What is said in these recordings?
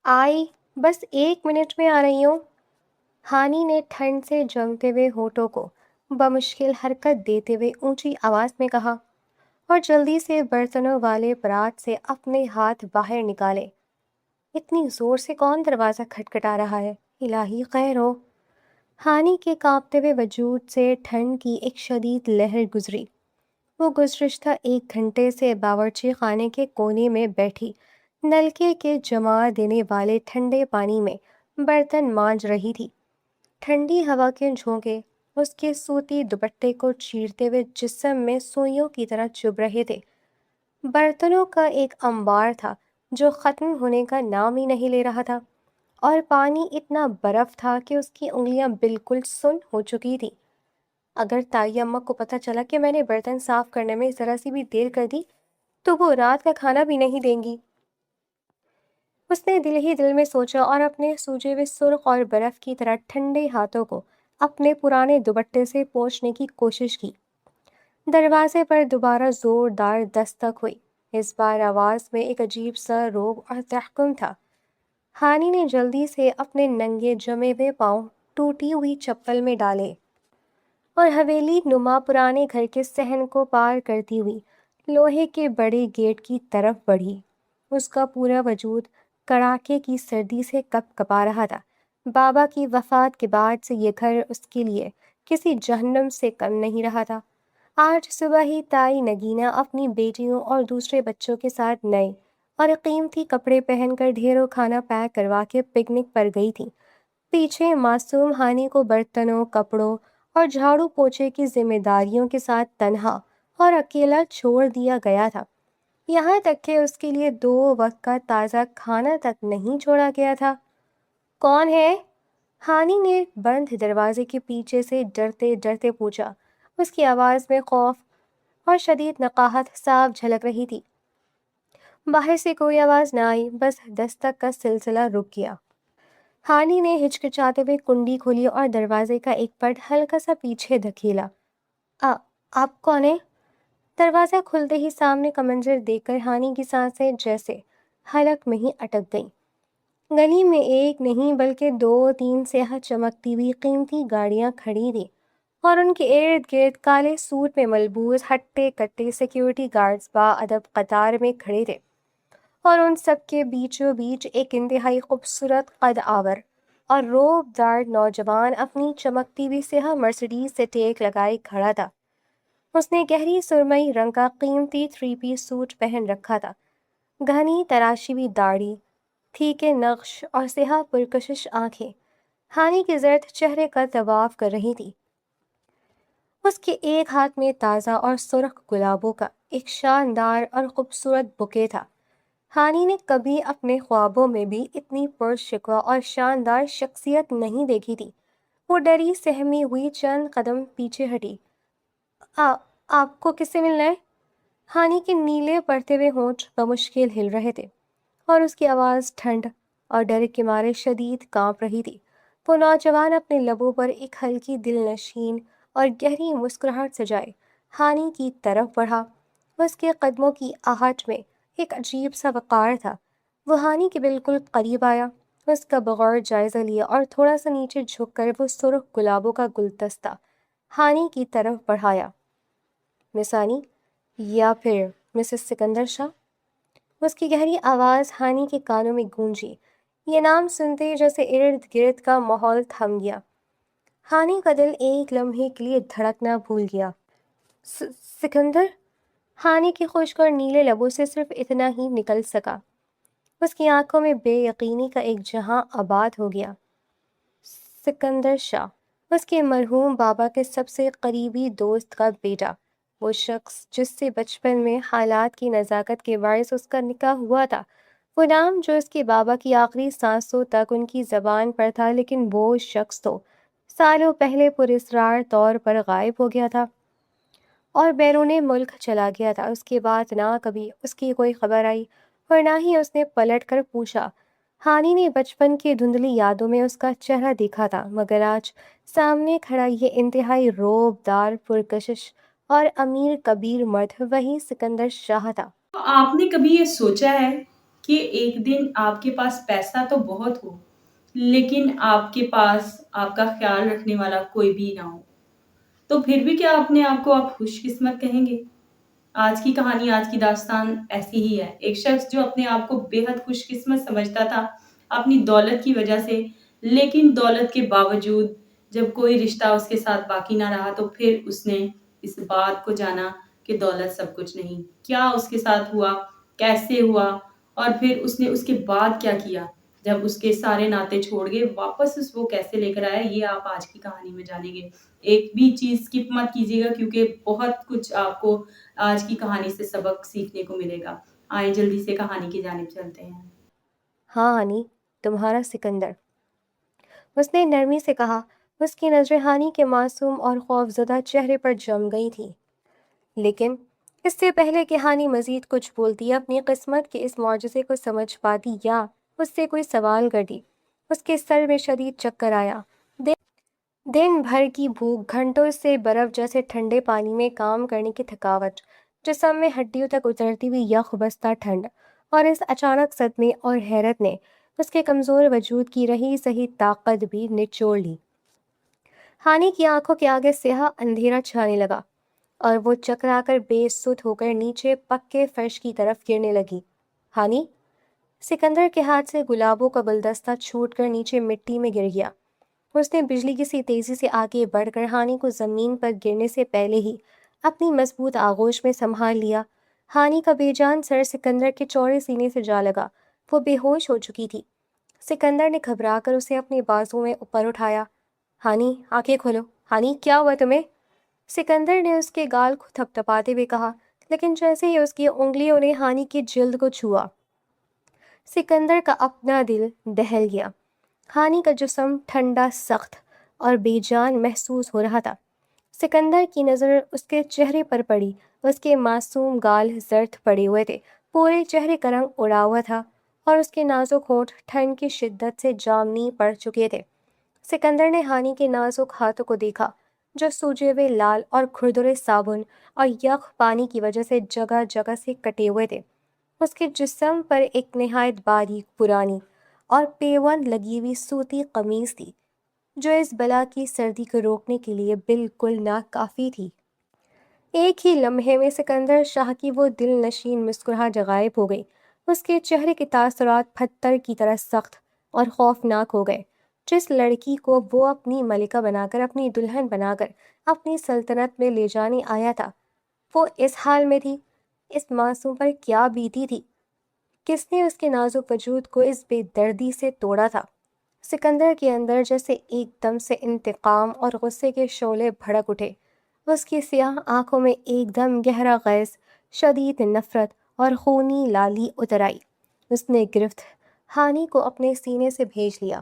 آئی، بس 1 منٹ میں آ رہی ہوں۔ ہانی نے ٹھنڈ سے جمتے ہوئے ہونٹوں کو بمشکل حرکت دیتے ہوئے اونچی آواز میں کہا، اور جلدی سے برتنوں والے پرات سے اپنے ہاتھ باہر نکالے۔ اتنی زور سے کون دروازہ کھٹکھٹا رہا ہے؟ الہی خیر ہو۔ ہانی کے کانپتے ہوئے وجود سے ٹھنڈ کی ایک شدید لہر گزری۔ وہ گزشتہ 1 گھنٹے سے باورچی خانے کے کونے میں بیٹھی نلکے کے جما دینے والے ٹھنڈے پانی میں برتن مانج رہی تھی۔ ٹھنڈی ہوا کے جھونکے اس کے سوتی دوپٹے کو چیرتے ہوئے جسم میں سوئیوں کی طرح چبھ رہے تھے۔ برتنوں کا ایک انبار تھا جو ختم ہونے کا نام ہی نہیں لے رہا تھا، اور پانی اتنا برف تھا کہ اس کی انگلیاں بالکل سن ہو چکی تھی۔ اگر تائی اماں کو پتہ چلا کہ میں نے برتن صاف کرنے میں ذرا سی بھی دیر کر دی تو وہ رات کا کھانا بھی نہیں دیں گی۔ اس نے دل ہی دل میں سوچا اور اپنے سوجے ہوئے سرخ اور برف کی طرح ٹھنڈے ہاتھوں کو اپنے پرانے دوپٹے سے پوچھنے کی کوشش کی۔ دروازے پر دوبارہ زوردار دستک ہوئی۔ اس بار آواز میں ایک عجیب سا روب اور تحکم تھا۔ ہانی نے جلدی سے اپنے ننگے جمے ہوئے پاؤں ٹوٹی ہوئی چپل میں ڈالے اور حویلی نما پرانے گھر کے صحن کو پار کرتی ہوئی لوہے کے بڑے گیٹ کی طرف بڑھی۔ اس کا پورا وجود کڑاکے کی سردی سے کپ کپا رہا تھا۔ بابا کی وفات کے بعد سے یہ گھر اس کے لیے کسی جہنم سے کم نہیں رہا تھا۔ آج صبح ہی تائی نگینہ اپنی بیٹیوں اور دوسرے بچوں کے ساتھ نئے اور قیمتی کپڑے پہن کر ڈھیروں کھانا پیک کروا کے پکنک پر گئی تھی۔ پیچھے معصوم ہانی کو برتنوں، کپڑوں اور جھاڑو پوچھے کی ذمہ داریوں کے ساتھ تنہا اور اکیلا چھوڑ دیا گیا تھا، یہاں تک کہ اس کے لیے 2 وقت کا تازہ کھانا تک نہیں چھوڑا گیا تھا۔ کون ہے؟ ہانی نے بند دروازے کے پیچھے سے ڈرتے ڈرتے پوچھا۔ اس کی آواز میں خوف اور شدید نقاہت صاف جھلک رہی تھی۔ باہر سے کوئی آواز نہ آئی، بس دستک کا سلسلہ رک گیا۔ ہانی نے ہچکچاتے ہوئے کنڈی کھولی اور دروازے کا ایک پٹ ہلکا سا پیچھے دھکیلا۔ آپ کون ہیں؟ دروازہ کھلتے ہی سامنے کا منظر دیکھ کر ہانی کی سانسیں جیسے حلق میں ہی اٹک گئیں۔ گلی میں ایک نہیں بلکہ 2-3 سیاہ چمکتی ہوئی قیمتی گاڑیاں کھڑی تھیں، اور ان کے ارد گرد کالے سوٹ میں ملبوس ہٹے کٹے سیکیورٹی گارڈز باادب قطار میں کھڑے تھے، اور ان سب کے بیچوں بیچ ایک انتہائی خوبصورت قد آور اور روب دار نوجوان اپنی چمکتی ہوئی سیاہ مرسڈیز سے ٹیک لگائے کھڑا تھا۔ اس نے گہری سرمئی رنگ کا قیمتی 3 پیس سوٹ پہن رکھا تھا، گھنی تراشی ہوئی داڑھی، پھیکے نقش اور سیاہ پرکشش آنکھیں ہانی کے زرد چہرے کا طواف کر رہی تھی۔ اس کے ایک ہاتھ میں تازہ اور سرخ گلابوں کا ایک شاندار اور خوبصورت بکے تھا۔ ہانی نے کبھی اپنے خوابوں میں بھی اتنی پرشکوہ اور شاندار شخصیت نہیں دیکھی تھی۔ وہ ڈری سہمی ہوئی چند قدم پیچھے ہٹی۔ آپ کو کس سے ملنا ہے؟ ہانی کے نیلے پڑتے ہوئے ہونٹ بمشکل ہل رہے تھے، اور اس کی آواز ٹھنڈ اور ڈر کے مارے شدید کانپ رہی تھی۔ وہ نوجوان اپنے لبوں پر ایک ہلکی دل نشین اور گہری مسکراہٹ سجائے ہانی کی طرف بڑھا۔ اس کے قدموں کی آہٹ میں ایک عجیب سا وقار تھا۔ وہ ہانی کے بالکل قریب آیا، اس کا بغور جائزہ لیا اور تھوڑا سا نیچے جھک کر وہ سرخ گلابوں کا گلدستہ ہانی کی طرف بڑھایا۔ مس ہانی، یا پھر مسز سکندر شاہ؟ اس کی گہری آواز ہانی کے کانوں میں گونجی۔ یہ نام سنتے جیسے ارد گرد کا ماحول تھم گیا۔ ہانی کا دل ایک لمحے کے لیے دھڑکنا بھول گیا۔ سکندر؟ ہانی کے خشک اور نیلے لبوں سے صرف اتنا ہی نکل سکا۔ اس کی آنکھوں میں بے یقینی کا ایک جہاں آباد ہو گیا۔ سکندر شاہ، اس کے مرحوم بابا کے سب سے قریبی دوست کا بیٹا، وہ شخص جس سے بچپن میں حالات کی نزاکت کے باعث اس کا نکاح ہوا تھا، وہ نام جو اس کے بابا کی آخری سانسوں تک ان کی زبان پر تھا، لیکن وہ شخص تو سالوں پہلے پراسرار طور پر غائب ہو گیا تھا اور بیرون ملک چلا گیا تھا۔ اس کے بعد نہ کبھی اس کی کوئی خبر آئی اور نہ ہی اس نے پلٹ کر پوچھا۔ ہانی نے بچپن کی دھندلی یادوں میں اس کا چہرہ دیکھا تھا، مگر آج سامنے کھڑا یہ انتہائی روب دار، پرکشش اور امیر کبیر مرد وہی سکندر شاہ تھا۔ تو آپ نے کبھی یہ سوچا ہے کہ ایک دن آپ کے پاس پیسہ تو بہت ہو لیکن آپ کے پاس آپ کا خیال رکھنے والا کوئی بھی نہ ہو، تو پھر بھی کیا اپنے آپ کو آپ خوش قسمت کہیں گے؟ آج کی کہانی، آج کی داستان ایسی ہی ہے۔ ایک شخص جو اپنے آپ کو بے حد خوش قسمت سمجھتا تھا اپنی دولت کی وجہ سے، لیکن دولت کے باوجود جب کوئی رشتہ اس کے ساتھ باقی نہ رہا تو پھر اس نے اس بات کو جانا کہ دولت سب کچھ نہیں۔ کیا اس کے ساتھ ہوا، کیسے ہوا، اور پھر اس نے اس کے بعد کیا کیا جب اس کے سارے ناطے چھوڑ گئے، واپس وہ کیسے لے کر آیا، یہ آپ آج کی کہانی میں جانیں گے۔ ایک بھی چیز اسکپ مت کیجیے گا کیونکہ بہت کچھ آپ کو آج کی کہانی سے سبق سیکھنے کو ملے گا۔ آئیں جلدی سے کہانی کی جانب چلتے ہیں۔ ہاں ہانی، تمہارا سکندر، اس نے نرمی سے کہا۔ اس کی نظریں ہانی کے معصوم اور خوفزدہ چہرے پر جم گئی تھیں، لیکن اس سے پہلے کہ ہانی مزید کچھ بولتی، اپنی قسمت کے اس معجزے کو سمجھ پاتی یا اس سے کوئی سوال کرتی، اس کے سر میں شدید چکر آیا۔ دن بھر کی بھوک، گھنٹوں سے برف جیسے ٹھنڈے پانی میں کام کرنے کی تھکاوٹ، جسم میں ہڈیوں تک اترتی ہوئی یخ بستہ ٹھنڈ، اور اس اچانک صدمے اور حیرت نے اس کے کمزور وجود کی رہی سہی طاقت بھی نچوڑ لی۔ ہانی کی آنکھوں کے آگے سیاہ اندھیرا چھانے لگا اور وہ چکرا کر بے سدھ ہو کر نیچے پکے فرش کی طرف گرنے لگی۔ ہانی، سکندر کے ہاتھ سے گلابوں کا گلدستہ چھوٹ کر نیچے مٹی میں گر گیا۔ اس نے بجلی کی سی تیزی سے آگے بڑھ کر ہانی کو زمین پر گرنے سے پہلے ہی اپنی مضبوط آغوش میں سنبھال لیا۔ ہانی کا بے جان سر سکندر کے چوڑے سینے سے جا لگا، وہ بے ہوش ہو چکی تھی۔ سکندر نے گھبرا کر اسے اپنے بازو میں اوپر اٹھایا۔ ہانی، آنکھیں کھولو۔ ہانی، کیا ہوا تمہیں؟ سکندر نے اس کے گال کو تھپتھپاتے ہوئے کہا، لیکن جیسے ہی اس کی انگلیوں نے ہانی کی جلد کو چھوا، سکندر کا اپنا دل دہل گیا۔ ہانی کا جسم ٹھنڈا، سخت اور بے جان محسوس ہو رہا تھا۔ سکندر کی نظر اس کے چہرے پر پڑی، اس کے معصوم گال زرد پڑے ہوئے تھے، پورے چہرے کا رنگ اڑا ہوا تھا اور اس کے نازک ہونٹ ٹھنڈ کی شدت سے جامنی پڑ چکے تھے۔ سکندر نے ہانی کے نازک ہاتھوں کو دیکھا جو سوجے ہوئے لال اور کھردرے صابن اور یخ پانی کی وجہ سے جگہ جگہ سے کٹے ہوئے تھے۔ اس کے جسم پر ایک نہایت باریک، پرانی اور پیوند لگی ہوئی سوتی قمیض تھی جو اس بلا کی سردی کو روکنے کے لیے بالکل ناکافی تھی۔ ایک ہی لمحے میں سکندر شاہ کی وہ دل نشین مسکراہٹ غائب ہو گئی۔ اس کے چہرے کے تاثرات پتھر کی طرح سخت اور خوفناک ہو گئے۔ جس لڑکی کو وہ اپنی ملکہ بنا کر، اپنی دلہن بنا کر اپنی سلطنت میں لے جانے آیا تھا، وہ اس حال میں تھی۔ اس معصوم پر کیا بیتی تھی؟ کس نے اس کے نازک وجود کو اس بے دردی سے توڑا تھا؟ سکندر کے اندر جیسے ایک دم سے انتقام اور غصے کے شعلے بھڑک اٹھے۔ اس کی سیاہ آنکھوں میں ایک دم گہرا غیظ، شدید نفرت اور خونی لالی اتر آئی۔ اس نے گرفت ہانی کو اپنے سینے سے بھیج لیا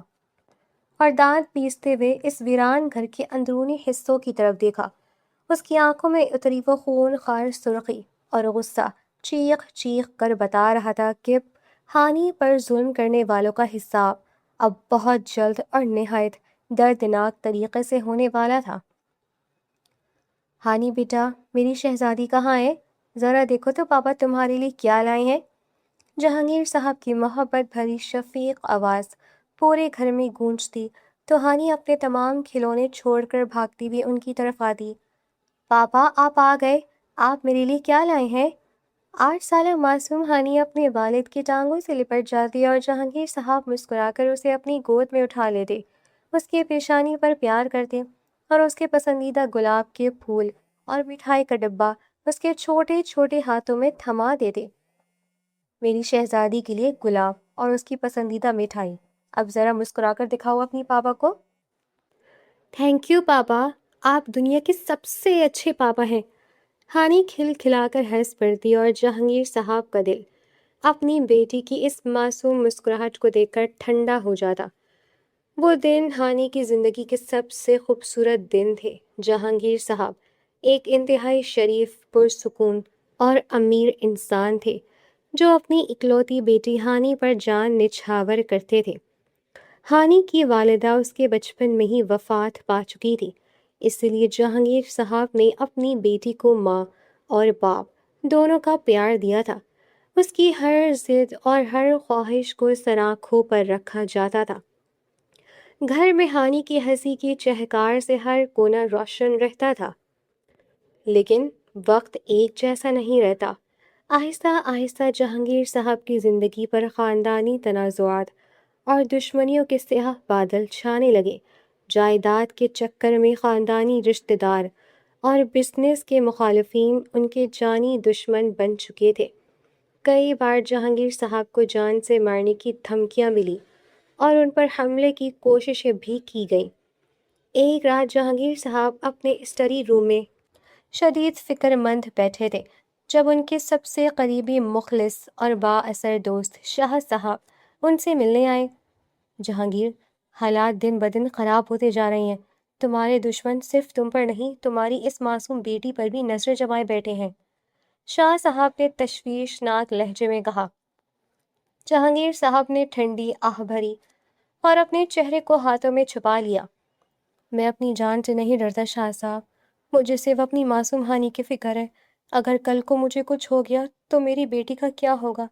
اور دانت پیستے ہوئے اس ویران گھر کے اندرونی حصوں کی طرف دیکھا۔ اس کی آنکھوں میں اتری وہ خون خوار سرخی اور غصہ چیخ چیخ کر بتا رہا تھا کہ ہانی پر ظلم کرنے والوں کا حساب اب بہت جلد اور نہایت دردناک طریقے سے ہونے والا تھا۔ ہانی بیٹا، میری شہزادی کہاں ہے؟ ذرا دیکھو تو پاپا تمہارے لیے کیا لائے ہیں۔ جہانگیر صاحب کی محبت بھری شفیق آواز پورے گھر میں گونجتی تو ہانی اپنے تمام کھلونے چھوڑ کر بھاگتی ہوئی ان کی طرف آتی۔ پاپا، آپ آ گئے، آپ میرے لیے کیا لائے ہیں؟ 8 سالہ معصوم ہانی اپنے والد کی ٹانگوں سے لپٹ جاتی اور جہانگیر صاحب مسکرا کر اسے اپنی گود میں اٹھا لیتے، اس کے پیشانی پر پیار کرتے اور اس کے پسندیدہ گلاب کے پھول اور مٹھائی کا ڈبہ اس کے چھوٹے چھوٹے ہاتھوں میں تھما دیتے۔ میری شہزادی کے لیے گلاب اور اس کی پسندیدہ مٹھائی، اب ذرا مسکرا کر دکھاؤ اپنی پاپا کو۔ تھینک یو پاپا، آپ دنیا کے سب سے اچھے پاپا ہیں۔ ہانی کھل کھلا کر ہنس پڑتی اور جہانگیر صاحب کا دل اپنی بیٹی کی اس معصوم مسکراہٹ کو دیکھ کر ٹھنڈا ہو جاتا۔ وہ دن ہانی کی زندگی کے سب سے خوبصورت دن تھے۔ جہانگیر صاحب ایک انتہائی شریف، پرسکون اور امیر انسان تھے جو اپنی اکلوتی بیٹی ہانی پر جان نچھاور کرتے تھے۔ ہانی کی والدہ اس کے بچپن میں ہی وفات پا چکی تھی، اس لیے جہانگیر صاحب نے اپنی بیٹی کو ماں اور باپ دونوں کا پیار دیا تھا۔ اس کی ہر ضد اور ہر خواہش کو سناخوں پر رکھا جاتا تھا۔ گھر میں ہانی کی ہنسی کی چہکار سے ہر کونا روشن رہتا تھا، لیکن وقت ایک جیسا نہیں رہتا۔ آہستہ آہستہ جہانگیر صاحب کی زندگی پر خاندانی تنازعات اور دشمنیوں کے سیاہ بادل چھانے لگے۔ جائیداد کے چکر میں خاندانی رشتہ دار اور بزنس کے مخالفین ان کے جانی دشمن بن چکے تھے۔ کئی بار جہانگیر صاحب کو جان سے مارنے کی دھمکیاں ملی اور ان پر حملے کی کوششیں بھی کی گئیں۔ ایک رات جہانگیر صاحب اپنے اسٹڈی روم میں شدید فکر مند بیٹھے تھے جب ان کے سب سے قریبی مخلص اور با اثر دوست شاہ صاحب ان سے ملنے آئے۔ جہانگیر، حالات دن بدن خراب ہوتے جا رہے ہیں۔ تمہارے دشمن صرف تم پر نہیں، تمہاری اس معصوم بیٹی پر بھی نظر جمائے بیٹھے ہیں، شاہ صاحب نے تشویشناک لہجے میں کہا۔ جہانگیر صاحب نے ٹھنڈی آہ بھری اور اپنے چہرے کو ہاتھوں میں چھپا لیا۔ میں اپنی جان سے نہیں ڈرتا شاہ صاحب، مجھے صرف اپنی معصوم ہانی کی فکر ہے۔ اگر کل کو مجھے کچھ ہو گیا تو میری بیٹی کا کیا ہوگا؟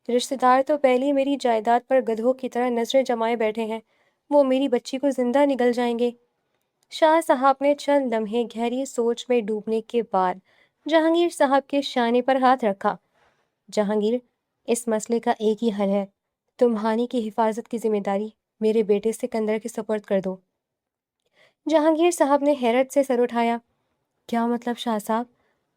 رشتہ دار تو پہلے ہی میری جائیداد پر گدھوں کی طرح نظریں جمائے بیٹھے ہیں، وہ میری بچی کو زندہ نگل جائیں گے۔ شاہ صاحب نے چند لمحے گہری سوچ میں ڈوبنے کے بعد جہانگیر صاحب کے شانے پر ہاتھ رکھا۔ جہانگیر، اس مسئلے کا ایک ہی حل ہے، تم ہانی کی حفاظت کی ذمہ داری میرے بیٹے سکندر کے سپرد کر دو۔ جہانگیر صاحب نے حیرت سے سر اٹھایا۔ کیا مطلب شاہ صاحب؟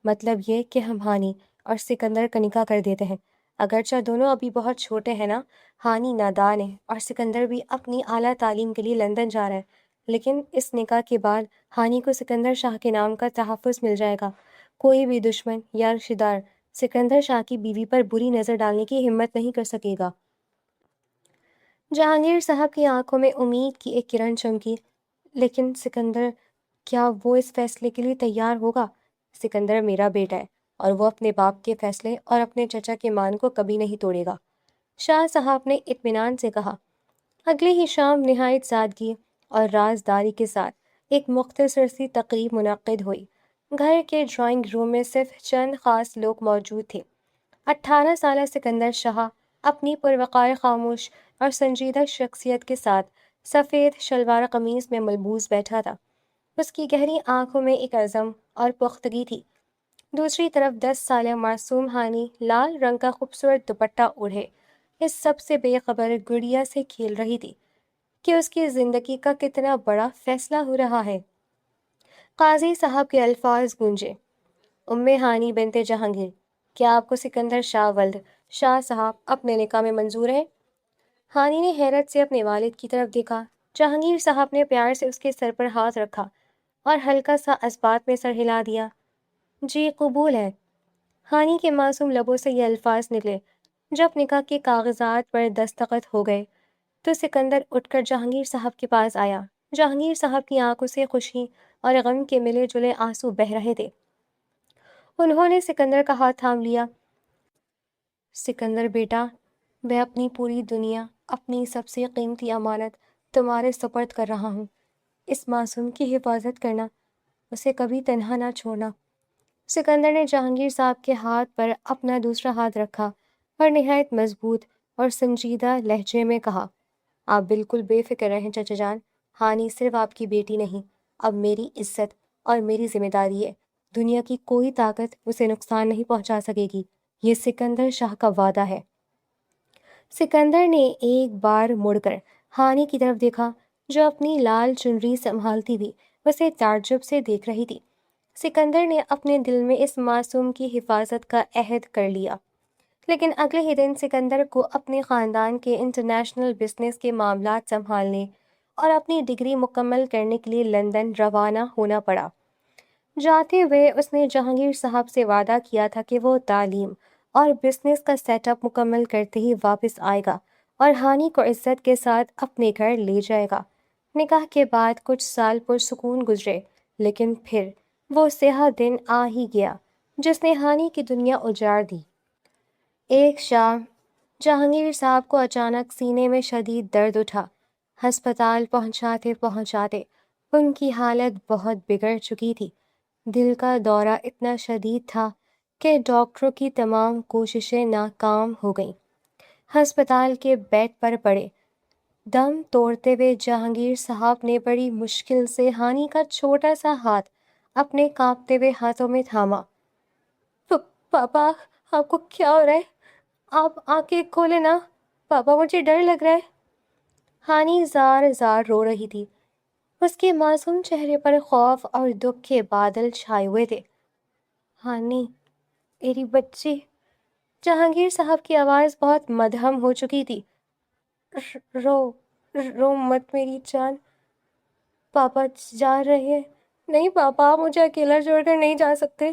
مطلب یہ کہ ہم ہانی اور سکندر کا نکاح کر دیتے ہیں۔ اگرچہ دونوں ابھی بہت چھوٹے ہیں نا، ہانی نادان ہے اور سکندر بھی اپنی اعلیٰ تعلیم کے لیے لندن جا رہا ہے، لیکن اس نکاح کے بعد ہانی کو سکندر شاہ کے نام کا تحفظ مل جائے گا۔ کوئی بھی دشمن یا رشتہ دار سکندر شاہ کی بیوی پر بری نظر ڈالنے کی ہمت نہیں کر سکے گا۔ جہانگیر صاحب کی آنکھوں میں امید کی ایک کرن چمکی۔ لیکن سکندر، کیا وہ اس فیصلے کے لیے تیار ہوگا؟ سکندر میرا بیٹا ہے اور وہ اپنے باپ کے فیصلے اور اپنے چچا کے مان کو کبھی نہیں توڑے گا، شاہ صاحب نے اطمینان سے کہا۔ اگلے ہی شام نہایت سادگی اور رازداری کے ساتھ ایک مختصر سی تقریب منعقد ہوئی۔ گھر کے ڈرائنگ روم میں صرف چند خاص لوگ موجود تھے۔ 18 سالہ سکندر شاہ اپنی پروقار خاموش اور سنجیدہ شخصیت کے ساتھ سفید شلوار قمیص میں ملبوس بیٹھا تھا۔ اس کی گہری آنکھوں میں ایک عزم اور پختگی تھی۔ دوسری طرف 10 سالہ معصوم ہانی لال رنگ کا خوبصورت دوپٹہ اوڑھے اس سب سے بے خبر گڑیا سے کھیل رہی تھی کہ اس کی زندگی کا کتنا بڑا فیصلہ ہو رہا ہے۔ قاضی صاحب کے الفاظ گونجے۔ ہانی بنت جہانگیر، کیا آپ کو سکندر شاہ ولد شاہ صاحب اپنے نکاح میں منظور ہے؟ ہانی نے حیرت سے اپنے والد کی طرف دیکھا۔ جہانگیر صاحب نے پیار سے اس کے سر پر ہاتھ رکھا اور ہلکا سا اسبات میں سر ہلا دیا۔ جی قبول ہے۔ ہانی کے معصوم لبوں سے یہ الفاظ نکلے۔ جب نکاح کے کاغذات پر دستخط ہو گئے تو سکندر اٹھ کر جہانگیر صاحب کے پاس آیا۔ جہانگیر صاحب کی آنکھوں سے خوشی اور غم کے ملے جلے آنسو بہہ رہے تھے۔ انہوں نے سکندر کا ہاتھ تھام لیا۔ سکندر بیٹا، میں اپنی پوری دنیا، اپنی سب سے قیمتی امانت تمہارے سپرد کر رہا ہوں۔ اس معصوم کی حفاظت کرنا، اسے کبھی تنہا نہ چھوڑنا۔ سکندر نے جہانگیر صاحب کے ہاتھ پر اپنا دوسرا ہاتھ رکھا اور نہایت مضبوط اور سنجیدہ لہجے میں کہا، آپ بالکل بے فکر رہیں چچا جان، ہانی صرف آپ کی بیٹی نہیں، اب میری عزت اور میری ذمہ داری ہے۔ دنیا کی کوئی طاقت اسے نقصان نہیں پہنچا سکے گی، یہ سکندر شاہ کا وعدہ ہے۔ سکندر نے ایک بار مڑ کر ہانی کی طرف دیکھا جو اپنی لال چنری سنبھالتی ہوئی اسے تعجب سے دیکھ رہی تھی۔ سکندر نے اپنے دل میں اس معصوم کی حفاظت کا عہد کر لیا، لیکن اگلے ہی دن سکندر کو اپنے خاندان کے انٹرنیشنل بزنس کے معاملات سنبھالنے اور اپنی ڈگری مکمل کرنے کے لیے لندن روانہ ہونا پڑا۔ جاتے ہوئے اس نے جہانگیر صاحب سے وعدہ کیا تھا کہ وہ تعلیم اور بزنس کا سیٹ اپ مکمل کرتے ہی واپس آئے گا اور ہانی کو عزت کے ساتھ اپنے گھر لے جائے گا۔ نکاح کے بعد کچھ سال پرسکون گزرے، لیکن پھر وہ سیاہ دن آ ہی گیا جس نے ہانی کی دنیا اجاڑ دی۔ ایک شام جہانگیر صاحب کو اچانک سینے میں شدید درد اٹھا۔ ہسپتال پہنچاتے پہنچاتے ان کی حالت بہت بگڑ چکی تھی۔ دل کا دورہ اتنا شدید تھا کہ ڈاکٹروں کی تمام کوششیں ناکام ہو گئیں۔ ہسپتال کے بیڈ پر پڑے دم توڑتے ہوئے جہانگیر صاحب نے بڑی مشکل سے ہانی کا چھوٹا سا ہاتھ اپنے کانپتے ہوئے ہاتھوں میں تھاما۔ پاپا، آپ کو کیا ہو رہا ہے؟ آپ آنکھیں کھولے نا پاپا، مجھے ڈر لگ رہا ہے۔ ہانی زار زار رو رہی تھی۔ اس کے معصوم چہرے پر خوف اور دکھ کے بادل چھائے ہوئے تھے۔ ہانی، میری بچی۔ جہانگیر صاحب کی آواز بہت مدھم ہو چکی تھی۔ رو رو مت میری جان، پاپا جا رہے ہیں۔ نہیں پاپا، آپ مجھے اکیلا چھوڑ کر نہیں جا سکتے۔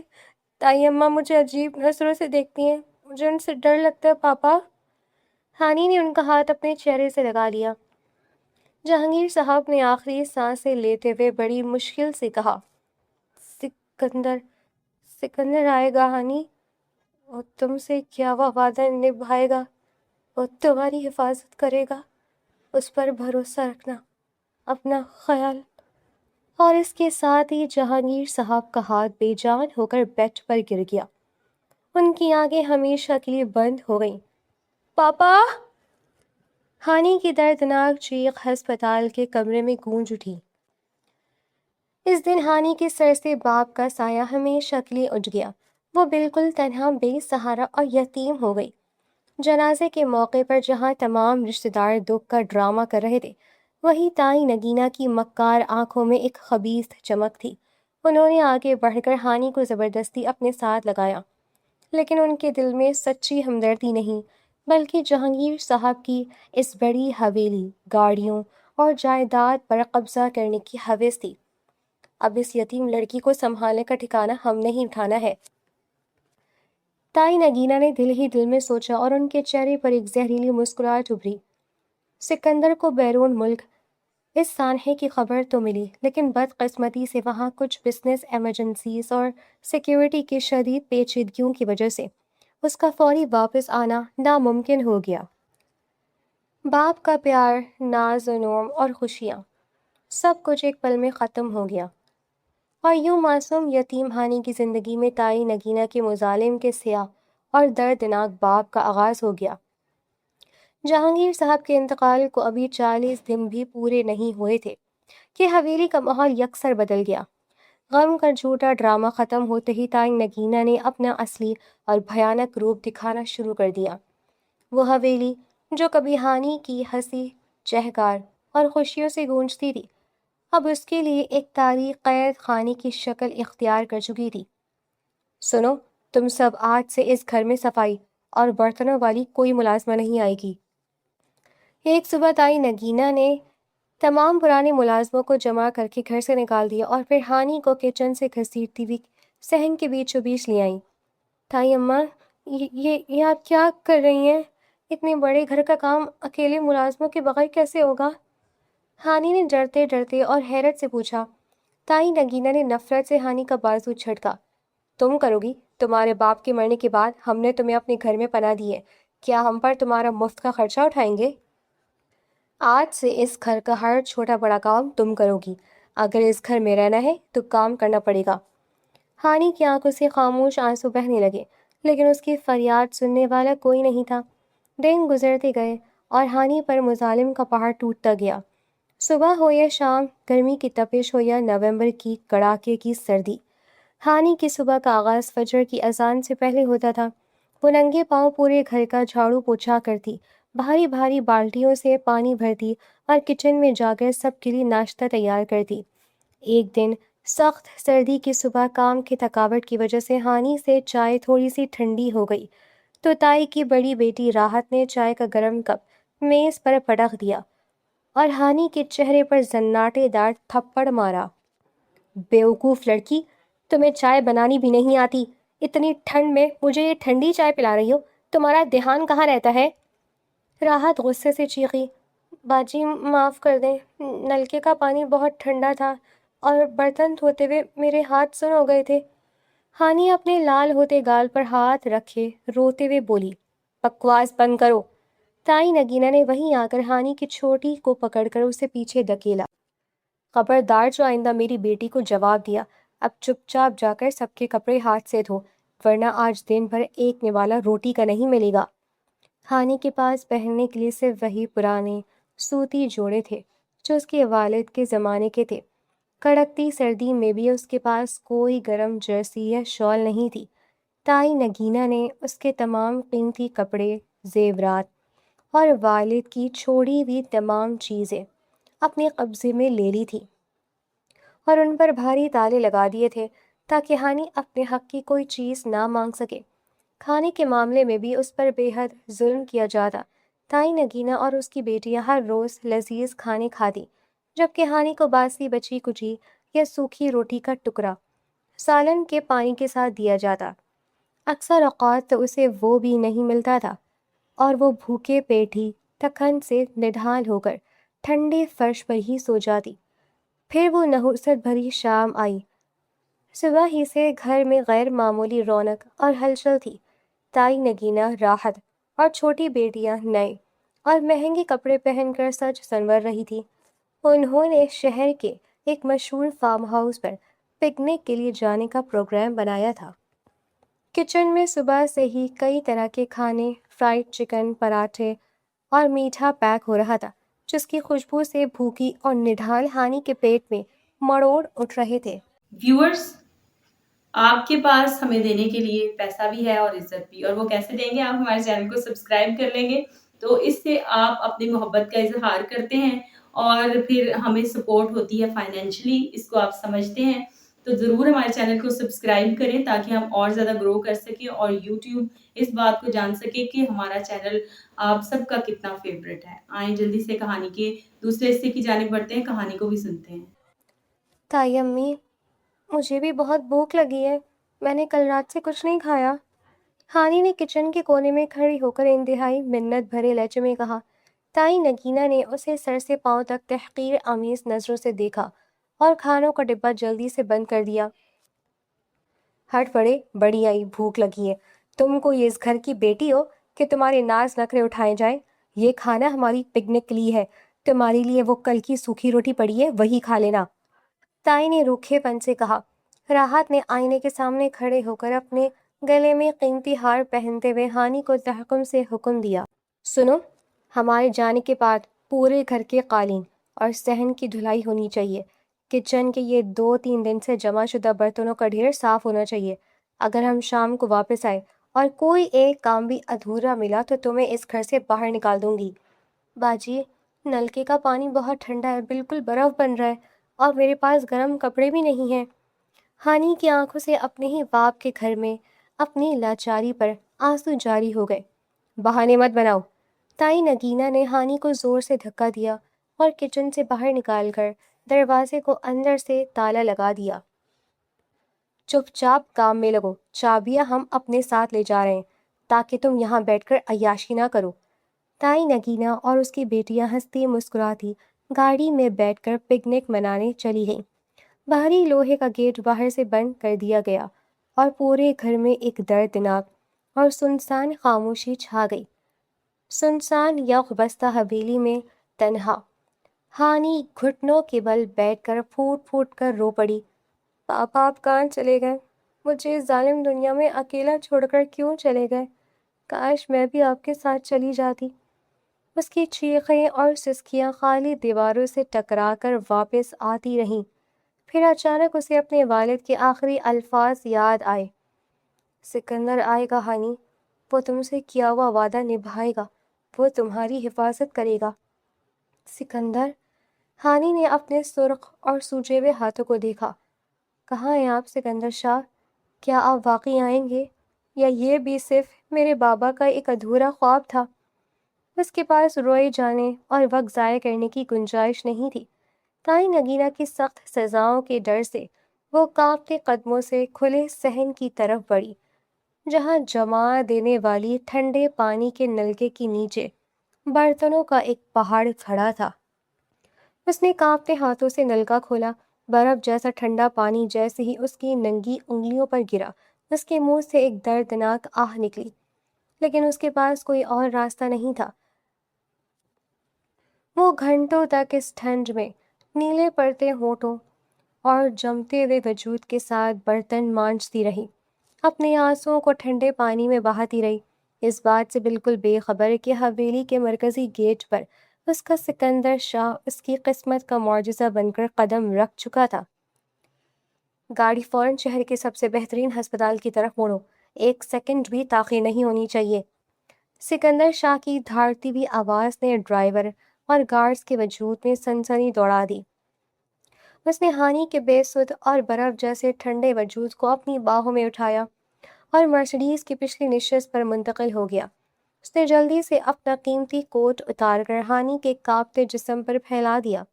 تائی اماں مجھے عجیب نظروں سے دیکھتی ہیں، مجھے ان سے ڈر لگتا ہے پاپا۔ ہانی نے ان کا ہاتھ اپنے چہرے سے لگا لیا۔ جہانگیر صاحب نے آخری سانسیں لیتے ہوئے بڑی مشکل سے کہا، سکندر سکندر آئے گا ہانی، وہ تم سے کیا ہوا وعدہ نبھائے گا، وہ تمہاری حفاظت کرے گا، اس پر بھروسہ رکھنا، اپنا خیال۔ اور اس کے ساتھ ہی جہانگیر صاحب کا ہاتھ بے جان ہو کر بیڈ پر گر گیا۔ ان کی آنکھیں ہمیشہ کے لیے بند ہو گئیں۔ پاپا! ہانی کی دردناک چیخ ہسپتال کے کمرے میں گونج اٹھی۔ اس دن ہانی کے سر سے باپ کا سایہ ہمیشہ کے لیے اٹھ گیا۔ وہ بالکل تنہا، بے سہارا اور یتیم ہو گئی۔ جنازے کے موقع پر جہاں تمام رشتہ دار دکھ کا ڈرامہ کر رہے تھے، وہیں تائی نگینہ کی مکار آنکھوں میں ایک خبیث چمک تھی۔ انہوں نے آگے بڑھ کر ہانی کو زبردستی اپنے ساتھ لگایا، لیکن ان کے دل میں سچی ہمدردی نہیں، بلکہ جہانگیر صاحب کی اس بڑی حویلی، گاڑیوں اور جائیداد پر قبضہ کرنے کی ہوس تھی۔ اب اس یتیم لڑکی کو سنبھالنے کا ٹھکانہ ہم نے ہی اٹھانا ہے، تائی نگینہ نے دل ہی دل میں سوچا، اور ان کے چہرے پر ایک زہریلی مسکراہٹ ابھری۔ سکندر کو بیرون ملک اس سانحے کی خبر تو ملی، لیکن بدقسمتی سے وہاں کچھ بزنس ایمرجنسیز اور سیکیورٹی کی شدید پیچیدگیوں کی وجہ سے اس کا فوری واپس آنا ناممکن ہو گیا۔ باپ کا پیار، ناز و نوم اور خوشیاں، سب کچھ ایک پل میں ختم ہو گیا، اور یوں معصوم یتیم ہانی کی زندگی میں تائی نگینہ کے مظالم کے سیاہ اور دردناک باب کا آغاز ہو گیا۔ جہانگیر صاحب کے انتقال کو ابھی 40 دن بھی پورے نہیں ہوئے تھے کہ حویلی کا ماحول یکسر بدل گیا۔ غم کا جھوٹا ڈرامہ ختم ہوتے ہی تائی نگینہ نے اپنا اصلی اور بھیانک روپ دکھانا شروع کر دیا۔ وہ حویلی جو کبھی ہانی کی ہنسی، چہکار اور خوشیوں سے گونجتی تھی، اب اس کے لیے ایک تاریخ قید خانے کی شکل اختیار کر چکی تھی۔ سنو، تم سب آج سے اس گھر میں صفائی اور برتنوں والی کوئی ملازمہ نہیں آئے گی۔ ایک صبح تائی نگینہ نے تمام پرانے ملازموں کو جمع کر کے گھر سے نکال دیا، اور پھر ہانی کو کچن سے گھسیٹتی ہوئی صحن کے بیچوں بیچ لے آئیں۔ تائی اماں، یہ آپ کیا کر رہی ہیں؟ اتنے بڑے گھر کا کام اکیلے ملازموں کے بغیر کیسے ہوگا؟ ہانی نے ڈرتے ڈرتے اور حیرت سے پوچھا۔ تائی نگینہ نے نفرت سے ہانی کا بازو جھٹکا۔ تم کرو گی؟ تمہارے باپ کے مرنے کے بعد ہم نے تمہیں اپنے گھر میں پناہ دی ہے، کیا ہم پر تمہارا مفت کا خرچہ اٹھائیں گے؟ آج سے اس گھر کا ہر چھوٹا بڑا کام تم کرو گی۔ اگر اس گھر میں رہنا ہے تو کام کرنا پڑے گا۔ ہانی کی آنکھوں سے خاموش آنسو بہنے لگے، لیکن اس کی فریاد سننے والا کوئی نہیں تھا۔ دن گزرتے گئے اور ہانی پر مظالم کا پہاڑ ٹوٹتا گیا۔ صبح ہو یا شام، گرمی کی تپش ہو یا نومبر کی کڑاکے کی سردی، ہانی کی صبح کا آغاز فجر کی اذان سے پہلے ہوتا تھا۔ وہ ننگے پاؤں پورے گھر کا جھاڑو پوچھا کرتی، بھاری بھاری بالٹیوں سے پانی بھرتی اور کچن میں جا کر سب کے لیے ناشتہ تیار کرتی۔ ایک دن سخت سردی کی صبح کام کی تھکاوٹ کی وجہ سے ہانی سے چائے تھوڑی سی ٹھنڈی ہو گئی، تو تائی کی بڑی بیٹی راحت نے چائے کا گرم کپ میز پر پٹک دیا اور ہانی کے چہرے پر زناٹے دار تھپڑ مارا۔ بیوقوف لڑکی، تمہیں چائے بنانی بھی نہیں آتی، اتنی ٹھنڈ میں مجھے یہ ٹھنڈی چائے پلا رہی ہو، تمہارا دھیان کہاں رہتا ہے؟ راحت غصے سے چیخی۔ باجی معاف کر دیں، نلکے کا پانی بہت ٹھنڈا تھا اور برتن دھوتے ہوئے میرے ہاتھ سن ہو گئے تھے۔ ہانی اپنے لال ہوتے گال پر ہاتھ رکھے روتے ہوئے بولی۔ بکواس بند کرو۔ تائی نگینہ نے وہیں آ کر ہانی کی چھوٹی کو پکڑ کر اسے پیچھے دھکیلا۔ خبردار جو آئندہ میری بیٹی کو جواب دیا، اب چپ چاپ جا کر سب کے کپڑے ہاتھ سے دھو، ورنہ آج دن بھر ایک نوالا روٹی کا نہیں ملے گا۔ ہانی کے پاس پہننے کے لیے صرف وہی پرانے سوتی جوڑے تھے جو اس کے والد کے زمانے کے تھے۔ کڑکتی سردی میں بھی اس کے پاس کوئی گرم جرسی یا شال نہیں تھی۔ تائی نگینا نے اس کے تمام قیمتی کپڑے، زیورات اور والد کی چھوڑی ہوئی تمام چیزیں اپنے قبضے میں لے لی تھی اور ان پر بھاری تالے لگا دیے تھے تاکہ ہانی اپنے حق کی کوئی چیز نہ مانگ سکے۔ کھانے کے معاملے میں بھی اس پر بے حد ظلم کیا جاتا۔ تائی نگینا اور اس کی بیٹیاں ہر روز لذیذ کھانے کھاتی، جبکہ ہانی کو باسی بچی کچی یا سوکھی روٹی کا ٹکڑا سالن کے پانی کے ساتھ دیا جاتا۔ اکثر اوقات تو اسے وہ بھی نہیں ملتا تھا اور وہ بھوکے پیٹ ہی تھکن سے نڈھال ہو کر ٹھنڈے فرش پر ہی سو جاتی۔ پھر وہ نحوست بھری شام آئی۔ صبح ہی سے گھر میں غیر معمولی رونق اور ہلچل تھی۔ تائی نگینا راحت اور چھوٹی بیٹیاں نئے اور مہنگے کپڑے پہن کر سج سنور رہی تھی۔ انہوں نے شہر کے ایک مشہور فارم ہاؤس پر پکنک کے لیے جانے کا پروگرام بنایا تھا۔ کچن میں صبح سے ہی کئی طرح کے کھانے، فرائیڈ چکن، پراٹھے اور میٹھا پیک ہو رہا تھا، جس کی خوشبو سے بھوکی اور نڈھال ہانی کے پیٹ میں مڑوڑ اٹھ رہے تھے۔ ویورز، آپ کے پاس ہمیں دینے کے لیے پیسہ بھی ہے اور عزت بھی، اور وہ کیسے دیں گے؟ آپ ہمارے چینل کو سبسکرائب کر لیں گے تو اس سے آپ اپنی محبت کا اظہار کرتے ہیں اور پھر ہمیں سپورٹ ہوتی ہے فائنینشلی، اس کو آپ سمجھتے ہیں تو ضرور ہمارے چینل کو سبسکرائب کریں تاکہ ہم اور زیادہ گرو کر سکیں اور یوٹیوب اس بات کو جان سکے کہ ہمارا چینل آپ سب کا کتنا فیوریٹ ہے۔ آئیں جلدی سے کہانی کے دوسرے حصے کی جانب بڑھتے ہیں، کہانی کو بھی سنتے ہیں۔ تائی امی، مجھے بھی بہت بھوک لگی ہے، میں نے کل رات سے کچھ نہیں کھایا۔ ہانی نے کچن کے کونے میں کھڑی ہو کر انتہائی منت بھرے لہجے میں کہا۔ تائی نگینا نے اسے سر سے پاؤں تک تحقیر آمیز نظروں سے دیکھا اور کھانوں کا ڈبہ جلدی سے بند کر دیا۔ ہٹ پڑے، بڑی آئی، بھوک لگی ہے۔ تم کوئی اس گھر کی بیٹی ہو کہ تمہارے ناز نخرے اٹھائے جائیں؟ یہ کھانا ہماری پکنک کے لیے ہے، تمہارے لیے وہ کل کی سوکھی روٹی پڑی ہے، وہی کھا لینا۔ تائی نے روکھے پن سے کہا۔ راحت نے آئینے کے سامنے کھڑے ہو کر اپنے گلے میں قیمتی ہار پہنتے ہوئے ہانی کو تحکم سے حکم دیا۔ سنو، ہمارے جانے کے بعد پورے گھر کے قالین اور صحن کی دھلائی ہونی چاہیے۔ کچن کے یہ 2-3 دن سے جمع شدہ برتنوں کا ڈھیر صاف ہونا چاہیے۔ اگر ہم شام کو واپس آئے اور کوئی ایک کام بھی ادھورا ملا تو تمہیں اس گھر سے باہر نکال دوں گی۔ باجی، نلکے کا پانی بہت ٹھنڈا ہے، بالکل برف بن رہا ہے اور میرے پاس گرم کپڑے بھی نہیں ہیں۔ ہانی کی آنکھوں سے اپنے ہی باپ کے گھر میں اپنی لاچاری پر آنسو جاری ہو گئے۔ بہانے مت بناؤ۔ تائی نگینا نے ہانی کو زور سے دھکا دیا اور کچن سے باہر نکال کر دروازے کو اندر سے تالا لگا دیا۔ چپ چاپ کام میں لگو، چابیاں ہم اپنے ساتھ لے جا رہے ہیں تاکہ تم یہاں بیٹھ کر عیاشی نہ کرو۔ تائی نگینا اور اس کی بیٹیاں ہنستی مسکراتی گاڑی میں بیٹھ کر پکنک منانے چلی گئیں۔ باہری لوہے کا گیٹ باہر سے بند کر دیا گیا اور پورے گھر میں ایک دردناک اور سنسان خاموشی چھا گئی۔ سنسان یخ بستہ حویلی میں تنہا ہانی گھٹنوں کے بل بیٹھ کر پھوٹ پھوٹ کر رو پڑی۔ پاپا آپ کہاں چلے گئے؟ مجھے اس ظالم دنیا میں اکیلا چھوڑ کر کیوں چلے گئے؟ کاش میں بھی آپ کے ساتھ چلی جاتی۔ اس کی چیخیں اور سسکیاں خالی دیواروں سے ٹکرا کر واپس آتی رہیں۔ پھر اچانک اسے اپنے والد کے آخری الفاظ یاد آئے۔ سکندر آئے گا ہانی، وہ تم سے کیا ہوا وعدہ نبھائے گا، وہ تمہاری حفاظت کرے گا۔ سکندر؟ ہانی نے اپنے سرخ اور سوجے ہوئے ہاتھوں کو دیکھا۔ کہاں ہیں آپ سکندر شاہ؟ کیا آپ واقعی آئیں گے یا یہ بھی صرف میرے بابا کا ایک ادھورا خواب تھا؟ اس کے پاس روئے جانے اور وقت ضائع کرنے کی گنجائش نہیں تھی۔ تائی نگینا کی سخت سزاؤں کے ڈر سے وہ کانپتے قدموں سے کھلے صحن کی طرف بڑھی، جہاں جما دینے والی ٹھنڈے پانی کے نلکے کے نیچے برتنوں کا ایک پہاڑ کھڑا تھا۔ اس نے کانپتے ہاتھوں سے نلکا کھولا۔ برف جیسا ٹھنڈا پانی جیسے ہی اس کی ننگی انگلیوں پر گرا، اس کے منہ سے ایک دردناک آہ نکلی، لیکن اس کے پاس کوئی اور راستہ نہیں تھا۔ وہ گھنٹوں تک اس ٹھنڈ میں نیلے پڑتے ہونٹوں اور جمتے ہوئے وجود کے ساتھ برتن مانجتی رہی۔ اپنے آنسوؤں کو ٹھنڈے پانی میں بہاتی رہی، اس بات سے بالکل بے خبر کہ حویلی کے مرکزی گیٹ پر اس کا سکندر شاہ اس کی قسمت کا معجزہ بن کر قدم رکھ چکا تھا۔ گاڑی فوراً شہر کے سب سے بہترین ہسپتال کی طرف موڑو، 1 سیکنڈ بھی تاخیر نہیں ہونی چاہیے۔ سکندر شاہ کی دھاڑتی ہوئی آواز نے ڈرائیور اور گارڈز کے وجود میں سنسنی دوڑا دی۔ اس نے ہانی کے بے سدھ اور برف جیسے ٹھنڈے وجود کو اپنی باہوں میں اٹھایا اور مرسڈیز کی پچھلی نشست پر منتقل ہو گیا۔ اس نے جلدی سے اپنا قیمتی کوٹ اتار کر ہانی کے کانپتے جسم پر پھیلا دیا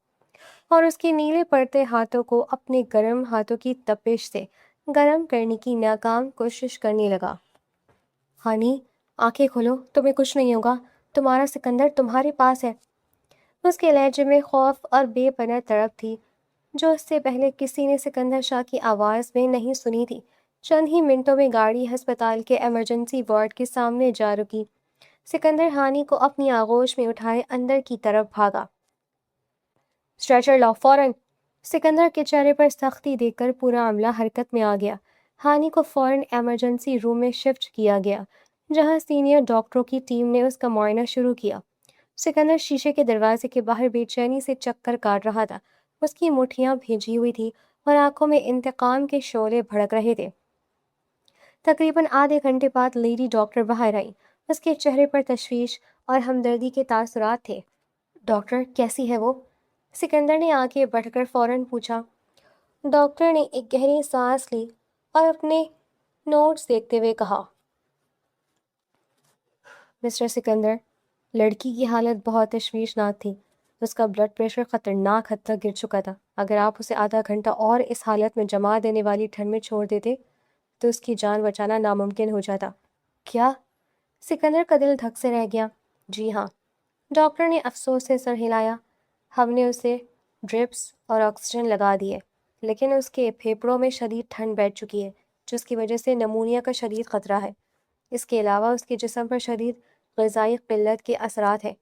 اور اس کے نیلے پڑتے ہاتھوں کو اپنے گرم ہاتھوں کی تپش سے گرم کرنے کی ناکام کوشش کرنے لگا۔ ہانی، آنکھیں کھولو، تمہیں کچھ نہیں ہوگا، تمہارا سکندر تمہارے پاس ہے۔ اس کے لہجے میں خوف اور بے پناہ طرب تھی جو اس سے پہلے کسی نے سکندر شاہ کی آواز میں نہیں سنی تھی۔ چند ہی منٹوں میں گاڑی ہسپتال کے ایمرجنسی وارڈ کے سامنے جا رکی۔ سکندر ہانی کو اپنی آغوش میں اٹھائے اندر کی طرف بھاگا۔ اسٹریچر لاؤ فوراً! سکندر کے چہرے پر سختی دیکھ کر پورا عملہ حرکت میں آ گیا۔ ہانی کو فوراً ایمرجنسی روم میں شفٹ کیا گیا جہاں سینئر ڈاکٹروں کی ٹیم نے اس کا معائنہ شروع کیا۔ سکندر شیشے کے دروازے کے باہر بے چینی سے چکر کاٹ رہا تھا، اس کی مٹھیاں بھیجی ہوئی تھی اور آنکھوں میں انتقام کے شعلے بھڑک رہے تھے۔ تقریباً آدھے گھنٹے بعد لیڈی ڈاکٹر باہر آئی، اس کے چہرے پر تشویش اور ہمدردی کے تاثرات تھے۔ ڈاکٹر، کیسی ہے وہ؟ سکندر نے آگے بڑھ کر فوراً پوچھا۔ ڈاکٹر نے ایک گہری سانس لی اور اپنے نوٹس دیکھتے ہوئے کہا، مسٹر سکندر، لڑکی کی حالت بہت تشویشناک تھی، اس کا بلڈ پریشر خطرناک حد تک گر چکا تھا۔ اگر آپ اسے آدھا گھنٹہ اور اس حالت میں جما دینے والی ٹھنڈ میں چھوڑ دیتے تو اس کی جان بچانا ناممکن ہو جاتا۔ کیا؟ سکندر کا دل دھک سے رہ گیا۔ جی ہاں، ڈاکٹر نے افسوس سے سر ہلایا۔ ہم نے اسے ڈرپس اور آکسیجن لگا دیے، لیکن اس کے پھیپھڑوں میں شدید ٹھنڈ بیٹھ چکی ہے جس کی وجہ سے نمونیا کا شدید خطرہ ہے۔ اس کے علاوہ اس کے جسم پر شدید غذائی قلت کے اثرات ہیں،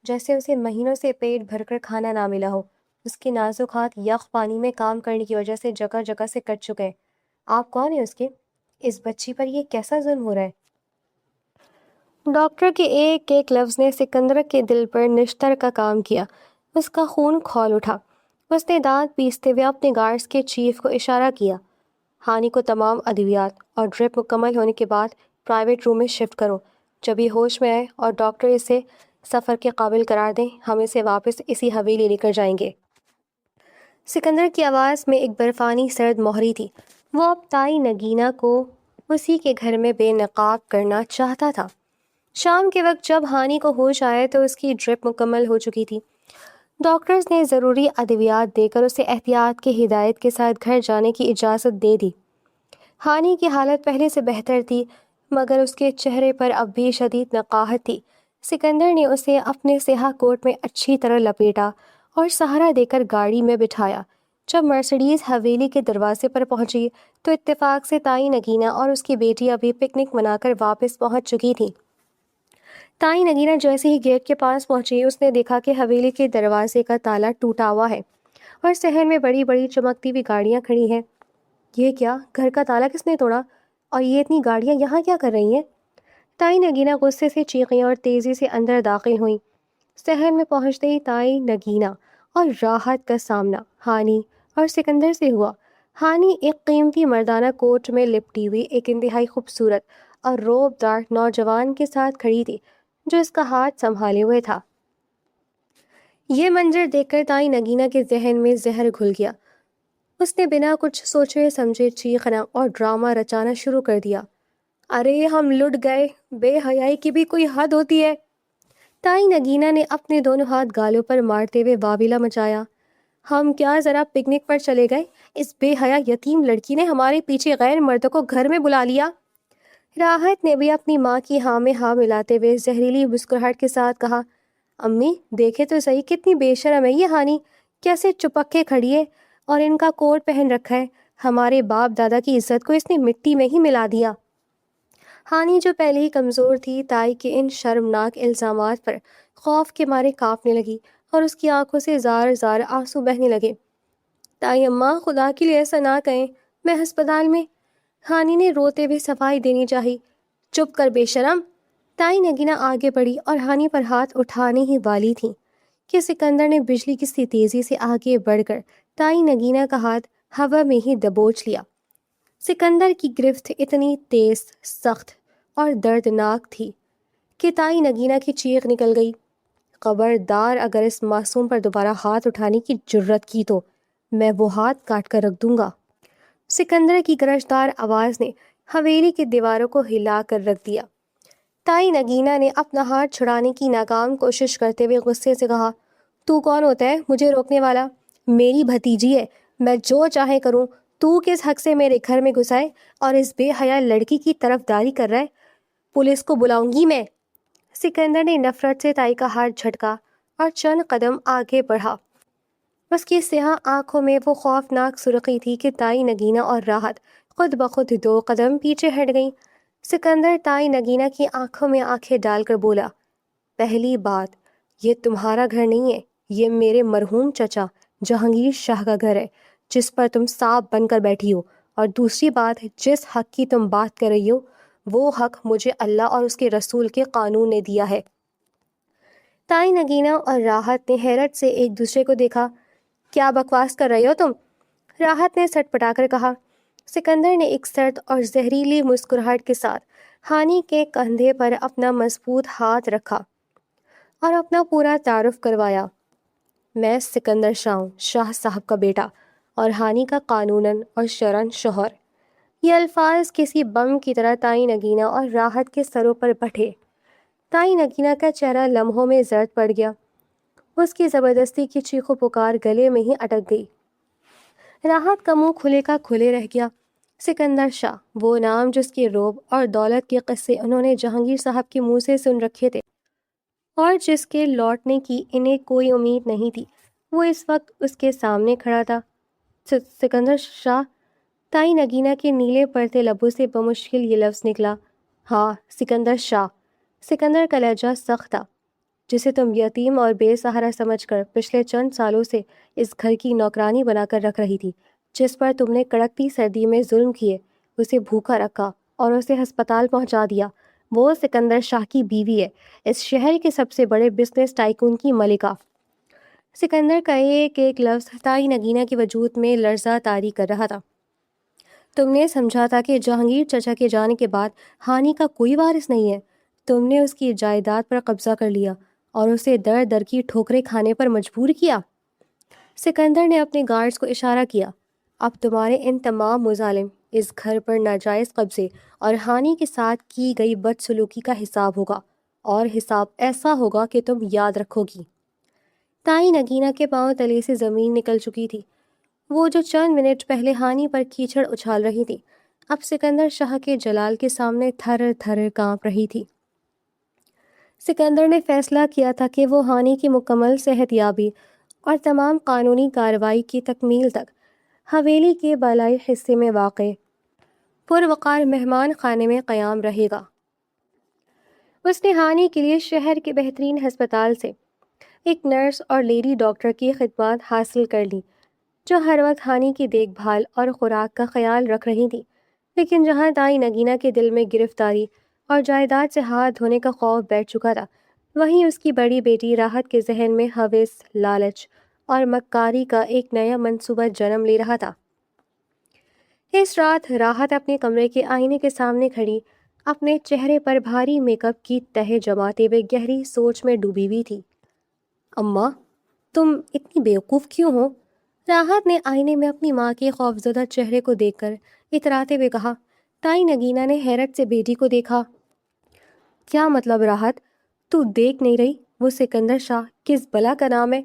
جیسے اسے مہینوں سے پیٹ بھر کر کھانا نہ ملا ہو۔ اس کے نازک ہاتھ یخ پانی میں کام کرنے کی وجہ سے جگہ جگہ سے کٹ چکے ہیں۔ آپ کون ہیں اس کے؟ اس بچی پر یہ کیسا ظلم ہو رہا ہے؟ ڈاکٹر کے ایک ایک لفظ نے سکندر کے دل پر نشتر کا کام کیا۔ اس کا خون کھول اٹھا۔ اس نے دانت پیستے ہوئے اپنے گارڈز کے چیف کو اشارہ کیا۔ ہانی کو تمام ادویات اور ڈرپ مکمل ہونے کے بعد پرائیویٹ روم میں شفٹ کرو۔ جب یہ ہوش میں آئے اور ڈاکٹر اسے سفر کے قابل قرار دیں، ہم اسے واپس اسی حویلی لے کر جائیں گے۔ سکندر کی آواز میں ایک برفانی سرد مہری تھی۔ وہ اب تائی نگینہ کو اسی کے گھر میں بے نقاب کرنا چاہتا تھا۔ شام کے وقت جب ہانی کو ہوش آیا تو اس کی ڈرپ مکمل ہو چکی تھی۔ ڈاکٹرز نے ضروری ادویات دے کر اسے احتیاط کی ہدایت کے ساتھ گھر جانے کی اجازت دے دی۔ ہانی کی حالت پہلے سے بہتر تھی مگر اس کے چہرے پر اب بھی شدید نقاہت تھی۔ سکندر نے اسے اپنے سیاہ کوٹ میں اچھی طرح لپیٹا اور سہارا دے کر گاڑی میں بٹھایا۔ جب مرسڈیز حویلی کے دروازے پر پہنچی تو اتفاق سے تائی نگینہ اور اس کی بیٹی ابھی پکنک منا کر واپس پہنچ چکی تھیں۔ تائی نگینہ جیسے ہی گیٹ کے پاس پہنچی، اس نے دیکھا کہ حویلی کے دروازے کا تالا ٹوٹا ہوا ہے اور صحن میں بڑی بڑی چمکتی ہوئی گاڑیاں کھڑی ہیں۔ یہ کیا؟ گھر کا تالا کس نے توڑا؟ اور یہ اتنی گاڑیاں یہاں کیا کر رہی ہیں؟ تائی نگینہ غصے سے چیخیں اور تیزی سے اندر داخل ہوئیں۔ صحن میں پہنچتے ہی تائی نگینہ اور راحت کا سامنا ہانی اور سکندر سے ہوا۔ ہانی ایک قیمتی مردانہ کوٹ میں لپٹی ہوئی ایک انتہائی خوبصورت اور روب دار نوجوان کے ساتھ کھڑی تھی جو اس کا ہاتھ سنبھالے ہوئے تھا۔ یہ منظر دیکھ کر تائی نگینہ کے ذہن میں زہر گھل گیا۔ اس نے بنا کچھ سوچے سمجھے چیخنا اور ڈرامہ رچانا شروع کر دیا۔ ارے ہم لٹ گئے، بے حیائی کی بھی کوئی حد ہوتی ہے۔ تائی نگینہ نے اپنے دونوں ہاتھ گالوں پر مارتے ہوئے واویلا مچایا۔ ہم کیا ذرا پکنک پر چلے گئے؟ اس بے حیا یتیم لڑکی نے ہمارے پیچھے غیر مرد کو گھر میں بلا لیا۔ راحت نے بھی اپنی ماں کی ہاں میں ہاں ملاتے ہوئے زہریلی مسکراہٹ کے ساتھ کہا، امی دیکھے تو صحیح کتنی بے شرم ہے یہ ہانی، کیسے چپک کے کھڑی ہے اور ان کا کوٹ پہن رکھا ہے۔ ہمارے باپ دادا کی عزت کو اس نے مٹی میں ہی ملا دیا۔ ہانی جو پہلے ہی کمزور تھی، تائی کے ان شرمناک الزامات پر خوف کے مارے کانپنے لگی اور اس کی آنکھوں سے زار زار آنسو بہنے لگے۔ تائی اماں، خدا کے لیے ایسا نہ کہیں، میں ہسپتال میں ہانی نے روتے ہوئے صفائی دینی چاہی۔ چپ کر بے شرم! تائی نگینہ آگے بڑھی اور ہانی پر ہاتھ اٹھانے ہی والی تھی کہ سکندر نے بجلی کی سی تیزی سے آگے بڑھ کر تائی نگینہ کا ہاتھ ہوا میں ہی دبوچ لیا۔ سکندر کی گرفت اتنی تیز، سخت اور دردناک تھی کہ تائی نگینہ کی چیخ نکل گئی۔ خبردار اگر اس معصوم پر دوبارہ ہاتھ اٹھانے کی جرت کی تو میں وہ ہاتھ کاٹ کر رکھ دوں گا۔ سکندر کی گرجدار آواز نے حویلی کی دیواروں کو ہلا کر رکھ دیا۔ تائی نگینہ نے اپنا ہاتھ چھڑانے کی ناکام کوشش کرتے ہوئے غصے سے کہا، تو کون ہوتا ہے مجھے روکنے والا؟ میری بھتیجی ہے، میں جو چاہے کروں۔ تو کس حق سے میرے گھر میں گھسائے اور اس بے حیا لڑکی کی طرفداری کر رہا ہے؟ پولیس کو بلاؤں گی میں۔ سکندر نے نفرت سے تائی کا ہاتھ جھٹکا اور چند قدم آگے بڑھا۔ اس کی سیاہ آنکھوں میں وہ خوفناک سرخی تھی کہ تائی نگینہ اور راحت خود بخود 2 قدم پیچھے ہٹ گئیں۔ سکندر تائی نگینہ کی آنکھوں میں آنکھیں ڈال کر بولا، پہلی بات، یہ تمہارا گھر نہیں ہے، یہ میرے مرحوم چچا جہانگیر شاہ کا گھر ہے جس پر تم سانپ بن کر بیٹھی ہو، اور دوسری بات، جس حق کی تم بات کر رہی ہو وہ حق مجھے اللہ اور اس کے رسول کے قانون نے دیا ہے۔ تائی نگینہ اور راحت نے حیرت سے ایک دوسرے کو دیکھا۔ کیا بکواس کر رہے ہو تم؟ راحت نے سٹ پٹا کر کہا۔ سکندر نے ایک سرد اور زہریلی مسکراہٹ کے ساتھ ہانی کے کندھے پر اپنا مضبوط ہاتھ رکھا اور اپنا پورا تعارف کروایا، میں سکندر شاہ ہوں، شاہ صاحب کا بیٹا اور ہانی کا قانوناً اور شرعاً شوہر۔ یہ الفاظ کسی بم کی طرح تائی نگینہ اور راحت کے سروں پر بٹھے۔ تائی نگینہ کا چہرہ لمحوں میں زرد پڑ گیا۔ اس کی زبردستی کی چیخ و پکار گلے میں ہی اٹک گئی۔ راحت کا منہ کھلے کا کھلے رہ گیا۔ سکندر شاہ، وہ نام جس کے رعب اور دولت کے قصے انہوں نے جہانگیر صاحب کے منہ سے سن رکھے تھے اور جس کے لوٹنے کی انہیں کوئی امید نہیں تھی، وہ اس وقت اس کے سامنے کھڑا تھا۔ سکندر شاہ؟ تائی نگینہ کے نیلے پڑتے لبوں سے بمشکل یہ لفظ نکلا۔ ہاں، سکندر شاہ۔ سکندر کا لہجہ سخت تھا، جسے تم یتیم اور بے سہارا سمجھ کر پچھلے چند سالوں سے اس گھر کی نوکرانی بنا کر رکھ رہی تھی، جس پر تم نے کڑکتی سردی میں ظلم کیے، اسے بھوکا رکھا اور اسے ہسپتال پہنچا دیا۔ وہ سکندر شاہ کی بیوی ہے، اس شہر کے سب سے بڑے بزنس ٹائکون کی ملکہ۔ سکندر کا ایک ایک لفظ تائی نگینہ کے وجود میں لرزہ طاری کر رہا تھا۔ تم نے سمجھا تھا کہ جہانگیر چچا کے جانے کے بعد ہانی کا کوئی وارث نہیں ہے۔ تم نے اس کی جائیداد پر قبضہ کر لیا اور اسے در در کی ٹھوکریں کھانے پر مجبور کیا۔ سکندر نے اپنے گارڈز کو اشارہ کیا، اب تمہارے ان تمام مظالم، اس گھر پر ناجائز قبضے اور ہانی کے ساتھ کی گئی بدسلوکی کا حساب ہوگا، اور حساب ایسا ہوگا کہ تم یاد رکھو گی۔ تائی نگینہ کے پاؤں تلے سے زمین نکل چکی تھی۔ وہ جو چند منٹ پہلے ہانی پر کیچڑ اچھال رہی تھی، اب سکندر شاہ کے جلال کے سامنے تھر تھر کانپ رہی تھی۔ سکندر نے فیصلہ کیا تھا کہ وہ ہانی کی مکمل صحت یابی اور تمام قانونی کارروائی کی تکمیل تک حویلی کے بالائی حصے میں واقع پروقار مہمان خانے میں قیام رہے گا۔ اس نے ہانی کے لیے شہر کے بہترین ہسپتال سے ایک نرس اور لیڈی ڈاکٹر کی خدمات حاصل کر لی، جو ہر وقت ہانی کی دیکھ بھال اور خوراک کا خیال رکھ رہی تھی۔ لیکن جہاں تائی نگینہ کے دل میں گرفتاری اور جائیداد سے ہاتھ دھونے کا خوف بیٹھ چکا تھا، وہیں اس کی بڑی بیٹی راحت کے ذہن میں ہوس، لالچ اور مکاری کا ایک نیا منصوبہ جنم لے رہا تھا۔ اس رات راحت اپنے کمرے کے آئینے کے سامنے کھڑی اپنے چہرے پر بھاری میک اپ کی تہہ جماتے ہوئے گہری سوچ میں ڈوبی ہوئی تھی۔ اماں، تم اتنی بیوقوف کیوں ہو؟ راحت نے آئینے میں اپنی ماں کے خوفزدہ چہرے کو دیکھ کر اتراتے ہوئے کہا۔ تائی نگینہ نے حیرت سے بیٹی کو دیکھا۔ کیا مطلب راحت؟ تو دیکھ نہیں رہی وہ سکندر شاہ کس بلا کا نام ہے؟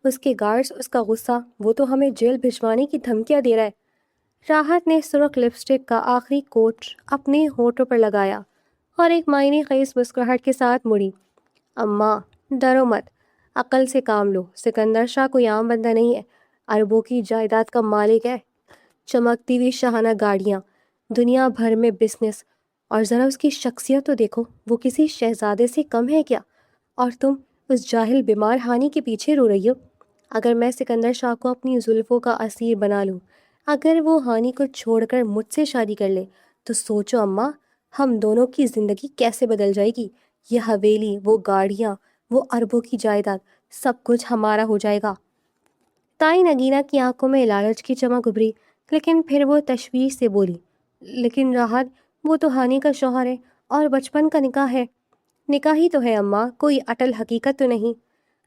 اس کے گارڈز، اس کا غصہ، وہ تو ہمیں جیل بھجوانے کی دھمکیاں دے رہا ہے۔ راحت نے سرخ لپسٹک کا آخری کوٹ اپنے ہونٹوں پر لگایا اور ایک معنی خیز مسکراہٹ کے ساتھ مڑی۔ اماں، ڈرو مت، عقل سے کام لو۔ سکندر شاہ کوئی عام بندہ نہیں ہے، اربوں کی جائیداد کا مالک ہے، چمکتی ہوئی شاہانہ گاڑیاں، دنیا بھر میں بزنس، اور ذرا اس کی شخصیت تو دیکھو، وہ کسی شہزادے سے کم ہے کیا؟ اور تم اس جاہل بیمار ہانی کے پیچھے رو رہی ہو۔ اگر میں سکندر شاہ کو اپنی زلفوں کا اسیر بنا لوں، اگر وہ ہانی کو چھوڑ کر مجھ سے شادی کر لے تو سوچو اماں، ہم دونوں کی زندگی کیسے بدل جائے گی۔ یہ حویلی، وہ گاڑیاں، وہ اربوں کی جائیداد، سب کچھ ہمارا ہو جائے گا۔ تائی نگینہ کی آنکھوں میں لالچ کی چمک ابھری، لیکن پھر وہ تشویش سے بولی، لیکن راحت، وہ تو ہانی کا شوہر ہے اور بچپن کا نکاح ہے۔ نکاح ہی تو ہے اماں، کوئی اٹل حقیقت تو نہیں۔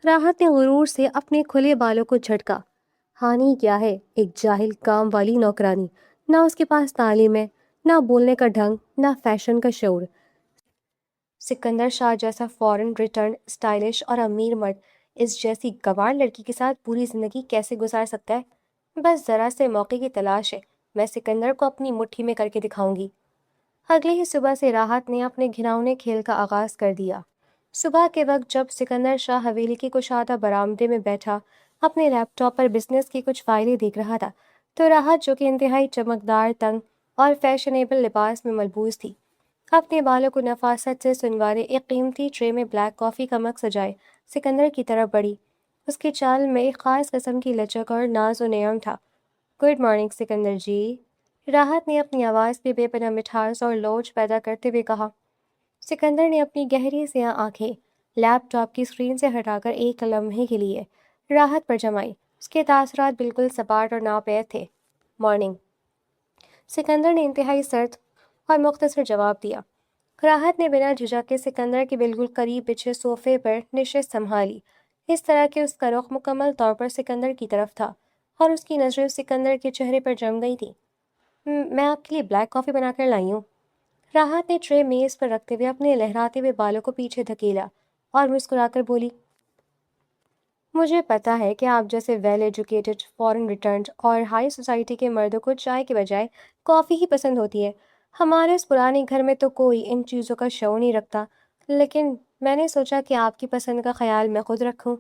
راحت نے غرور سے اپنے کھلے بالوں کو جھٹکا۔ ہانی کیا ہے، ایک جاہل کام والی نوکرانی، نہ اس کے پاس تعلیم ہے، نہ بولنے کا ڈھنگ، نہ فیشن کا شعور۔ سکندر شاہ جیسا فورن ریٹرن اسٹائلش اور امیر مرد اس جیسی گوار لڑکی کے ساتھ پوری زندگی کیسے گزار سکتا ہے؟ بس ذرا سے موقع کی تلاش ہے، میں سکندر کو اپنی مٹھی میں کر کے دکھاؤں گی۔ اگلے ہی صبح سے راحت نے اپنے گھناؤنے کھیل کا آغاز کر دیا۔ صبح کے وقت جب سکندر شاہ حویلی کے کشادہ برآمدے میں بیٹھا اپنے لیپ ٹاپ پر بزنس کی کچھ فائلیں دیکھ رہا تھا تو راحت، جو کہ انتہائی چمکدار، تنگ اور فیشنیبل لباس میں ملبوس تھی، اپنے بالوں کو نفاست سے سنوارے ایک قیمتی ٹرے میں بلیک کافی کا مگ سجائے سکندر کی طرف بڑھی۔ اس کی چال میں ایک خاص قسم کی لچک اور ناز و نعم تھا۔ گڈ مارننگ سکندر جی، راحت نے اپنی آواز پہ بے پناہ مٹھاس اور لوچ پیدا کرتے ہوئے کہا۔ سکندر نے اپنی گہری سیاہ آنکھیں لیپ ٹاپ کی اسکرین سے ہٹا کر ایک لمحے کے لیے راحت پر جمائی۔ اس کے تاثرات بالکل سپاٹ اور ناپید تھے۔ مارننگ، سکندر نے انتہائی سرد اور مختصر جواب دیا۔ راحت نے بنا جھجک کے سکندر کے بالکل قریب بچھے صوفے پر نشست سنبھالی، اس طرح کہ اس کا رخ مکمل طور پر سکندر کی طرف تھا اور اس کی نظریں سکندر کے چہرے پر جم گئی تھیں۔ میں آپ کے لیے بلیک کافی بنا کر لائی ہوں۔ راحت نے ٹرے میز پر رکھتے ہوئے اپنے لہراتے ہوئے بالوں کو پیچھے دھکیلا اور مسکرا کر بولی، مجھے پتا ہے کہ آپ جیسے ویل ایجوکیٹڈ، فورن ریٹرنڈ اور ہائی سوسائٹی کے مردوں کو چائے کے بجائے کافی ہی پسند ہوتی ہے۔ ہمارے اس پرانے گھر میں تو کوئی ان چیزوں کا شعور نہیں رکھتا، لیکن میں نے سوچا کہ آپ کی پسند کا خیال میں خود رکھوں۔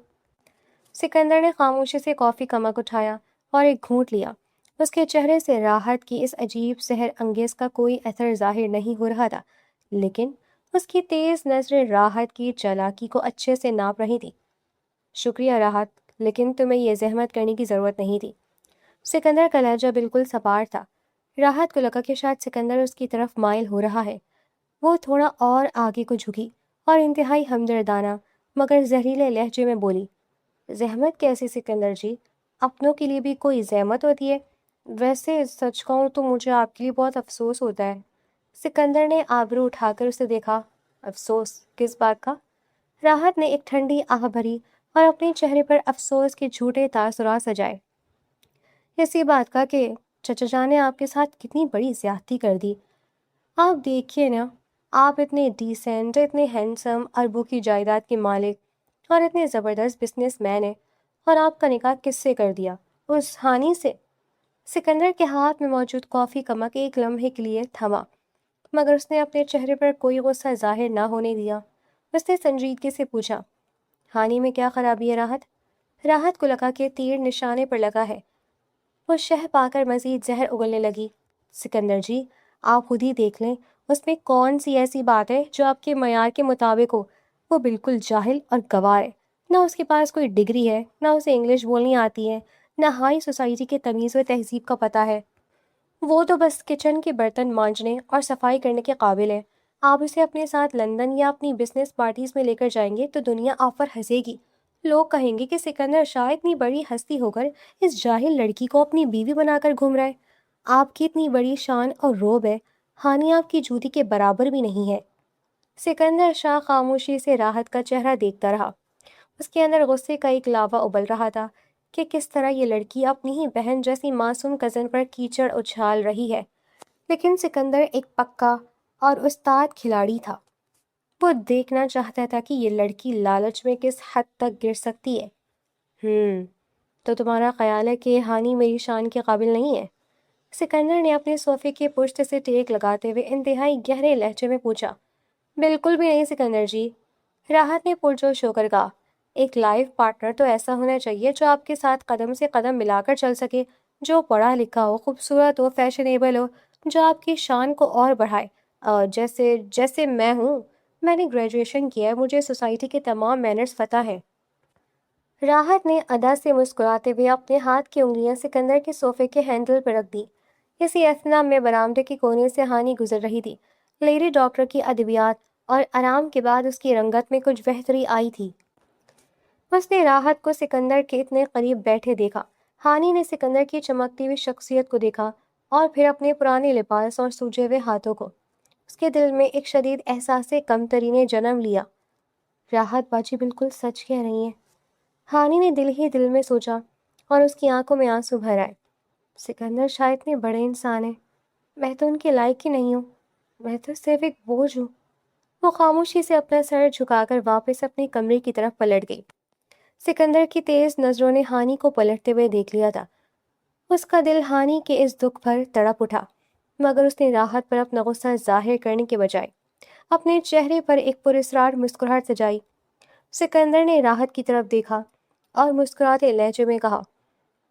سکندر نے خاموشی سے کافی کا مگ اٹھایا اور ایک گھونٹ لیا۔ اس کے چہرے سے راحت کی اس عجیب سحر انگیز کا کوئی اثر ظاہر نہیں ہو رہا تھا، لیکن اس کی تیز نظریں راحت کی چالاکی کو اچھے سے ناپ رہی تھی۔ شکریہ راحت، لیکن تمہیں یہ زحمت کرنے کی ضرورت نہیں تھی۔ سکندر کا لہجہ بالکل سپاٹ تھا۔ راحت کو لگا کہ شاید سکندر اس کی طرف مائل ہو رہا ہے۔ وہ تھوڑا اور آگے کو جھکی اور انتہائی ہمدردانہ مگر زہریلے لہجے میں بولی، زحمت کیسی سکندر جی؟ اپنوں کے لیے بھی کوئی زحمت ہوتی ہے؟ ویسے سچ کہوں تو مجھے آپ کے لیے بہت افسوس ہوتا ہے۔ سکندر نے آبرو اٹھا کر اسے دیکھا۔ افسوس کس بات کا؟ راحت نے ایک ٹھنڈی آہ بھری اور اپنے چہرے پر افسوس کے جھوٹے تاثرات سجائے۔ اسی بات کا کہ چچا جان نے آپ کے ساتھ کتنی بڑی زیادتی کر دی۔ آپ دیکھیے نا، آپ اتنے ڈیسنٹ، اتنے ہینڈسم، اربوں کی جائیداد کے مالک اور اتنے زبردست بزنس مین ہیں، اور آپ کا نکاح کس سے کر دیا؟ اس ہانی سے۔ سکندر کے ہاتھ میں موجود کافی کا مگ ایک لمحے کے لیے تھما، مگر اس نے اپنے چہرے پر کوئی غصہ ظاہر نہ ہونے دیا۔ اس نے سنجیدگی سے پوچھا، ہانی میں کیا خرابی ہے راحت؟ راحت کو لگا کہ تیر نشانے پر لگا ہے۔ وہ شہ پا کر مزید زہر اگلنے لگی۔ سکندر جی، آپ خود ہی دیکھ لیں، اس میں کون سی ایسی بات ہے جو آپ کے معیار کے مطابق ہو؟ وہ بالکل جاہل اور گنوار ہے، نہ اس کے پاس کوئی ڈگری ہے، نہ اسے انگلش بولنی آتی ہے، نہ ہائی سوسائٹی کے تمیز و تہذیب کا پتہ ہے۔ وہ تو بس کچن کے برتن مانجنے اور صفائی کرنے کے قابل ہے۔ آپ اسے اپنے ساتھ لندن یا اپنی بزنس پارٹیز میں لے کر جائیں گے تو دنیا آپ پر ہنسے گی۔ لوگ کہیں گے کہ سکندر شاہ اتنی بڑی ہستی ہو کر اس جاہل لڑکی کو اپنی بیوی بنا کر گھوم رہا ہے۔ آپ کی اتنی بڑی شان اور روب ہے، ہانی آپ کی جوتی کے برابر بھی نہیں ہے۔ سکندر شاہ خاموشی سے راحت کا چہرہ دیکھتا رہا۔ اس کے اندر غصے کا ایک لاوا ابل رہا تھا کہ کس طرح یہ لڑکی اپنی ہی بہن جیسی معصوم کزن پر کیچڑ اچھال رہی ہے، لیکن سکندر ایک پکا اور استاد کھلاڑی تھا۔ وہ دیکھنا چاہتا تھا کہ یہ لڑکی لالچ میں کس حد تک گر سکتی ہے۔ تو تمہارا خیال ہے کہ ہانی میری شان کے قابل نہیں ہے؟ سکندر نے اپنے صوفے کے پشت سے ٹیک لگاتے ہوئے انتہائی گہرے لہجے میں پوچھا۔ بالکل بھی نہیں سکندر جی، راحت نے پرجوش ہو کر کہا۔ ایک لائف پارٹنر تو ایسا ہونا چاہیے جو آپ کے ساتھ قدم سے قدم ملا کر چل سکے، جو پڑھا لکھا ہو، خوبصورت ہو، فیشنیبل ہو، جو آپ کی شان کو اور بڑھائے۔ جیسے میں ہوں، میں نے گریجویشن کیا ہے، مجھے سوسائٹی کے تمام مینرز پتہ ہیں۔ راحت نے ادا سے مسکراتے ہوئے اپنے ہاتھ کی انگلیاں سکندر کے صوفے کے ہینڈل پر رکھ دی۔ اسی اثنا میں برآمدے کے کونے سے ہانی گزر رہی تھی۔ لیڈی ڈاکٹر کی ادویات اور آرام کے بعد اس کی رنگت میں کچھ بہتری آئی تھی۔ اس نے راحت کو سکندر کے اتنے قریب بیٹھے دیکھا۔ ہانی نے سکندر کی چمکتی ہوئی شخصیت کو دیکھا اور پھر اپنے پرانے لباس اور سوجے ہوئے ہاتھوں کو۔ اس کے دل میں ایک شدید احساس کمتری نے جنم لیا۔ راحت باجی بالکل سچ کہہ رہی ہیں، ہانی نے دل ہی دل میں سوچا، اور اس کی آنکھوں میں آنسو بھر آئے۔ سکندر شاہ اتنے بڑے انسان ہیں، میں تو ان کے لائق ہی نہیں ہوں، میں تو صرف ایک بوجھ ہوں۔ وہ خاموشی سے اپنا سر جھکا کر واپس اپنے کمرے کی طرف پلٹ گئی۔ سکندر کی تیز نظروں نے ہانی کو پلٹتے ہوئے دیکھ لیا تھا۔ اس کا دل ہانی کے اس دکھ پر تڑپ اٹھا، مگر اس نے راحت پر اپنا غصہ ظاہر کرنے کے بجائے اپنے چہرے پر ایک پراسرار مسکراہٹ سجائی۔ سکندر نے راحت کی طرف دیکھا اور مسکراتے لہجے میں کہا،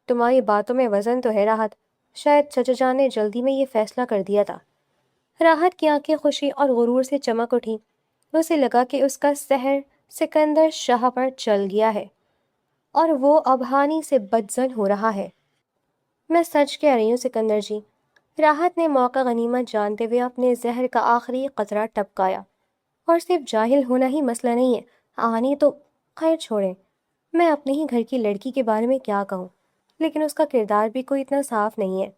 تمہاری باتوں میں وزن تو ہے راحت، شاید چچا جان نے جلدی میں یہ فیصلہ کر دیا تھا۔ راحت کی آنکھیں خوشی اور غرور سے چمک اٹھیں۔ اسے لگا کہ اس کا سحر سکندر شاہ پر چل گیا ہے اور وہ اب ہانی سے بدظن ہو رہا ہے۔ میں سچ کہہ رہی ہوں سکندر جی، راحت نے موقع غنیمت جانتے ہوئے اپنے زہر کا آخری قطرہ ٹپکایا۔ اور صرف جاہل ہونا ہی مسئلہ نہیں ہے، ہانی تو خیر چھوڑیں، میں اپنے ہی گھر کی لڑکی کے بارے میں کیا کہوں، لیکن اس کا کردار بھی کوئی اتنا صاف نہیں ہے۔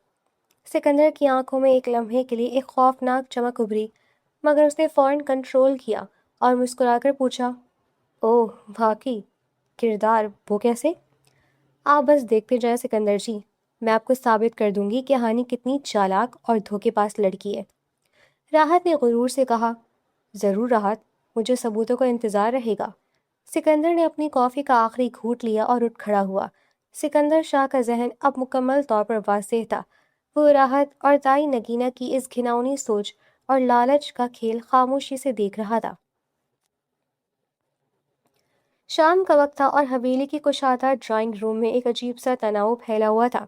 سکندر کی آنکھوں میں ایک لمحے کے لیے ایک خوفناک چمک ابھری، مگر اس نے فوراً کنٹرول کیا اور مسکرا کر پوچھا، اوہ واقعی، کردار وہ کیسے؟ آپ بس دیکھتے جائیں سکندر جی، میں آپ کو ثابت کر دوں گی کہ ہانی کتنی چالاک اور دھوکے باز لڑکی ہے۔ راحت نے غرور سے کہا، ضرور راحت، مجھے ثبوتوں کا انتظار رہے گا۔ سکندر نے اپنی کافی کا آخری گھونٹ لیا اور اٹھ کھڑا ہوا۔ سکندر شاہ کا ذہن اب مکمل طور پر واضح تھا۔ وہ راحت اور دائی نگینہ کی اس گھناؤنی سوچ اور لالچ کا کھیل خاموشی سے دیکھ رہا تھا۔ شام کا وقت تھا اور حویلی کی کشادہ ڈرائنگ روم میں ایک عجیب سا تناؤ پھیلا ہوا تھا۔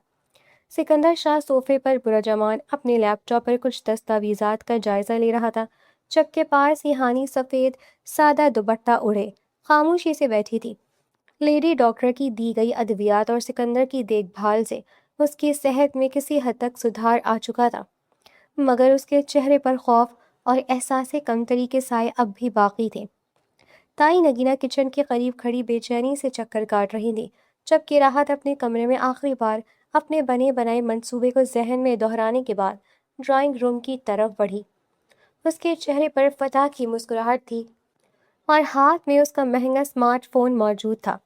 سکندر شاہ صوفے پر برجمان اپنے لیپ ٹاپ پر کچھ دستاویزات کا جائزہ لے رہا تھا، جب کے پاس ہی ہانی سفید سادہ دوپٹہ اڑے خاموشی سے بیٹھی تھی۔ لیڈی ڈاکٹر کی دی گئی ادویات اور سکندر کی دیکھ بھال سے اس کی صحت میں کسی حد تک سدھار آ چکا تھا، مگر اس کے چہرے پر خوف اور احساس کمتری کے سائے اب بھی باقی تھے۔ تائی نگینہ کچن کے قریب کھڑی بے چینی سے چکر کاٹ رہی تھی، جبکہ راحت اپنے کمرے میں آخری بار اپنے بنے بنائے منصوبے کو ذہن میں دہرانے کے بعد ڈرائنگ روم کی طرف بڑھی۔ اس کے چہرے پر فتح کی مسکراہٹ تھی اور ہاتھ میں اس کا مہنگا اسمارٹ فون موجود تھا۔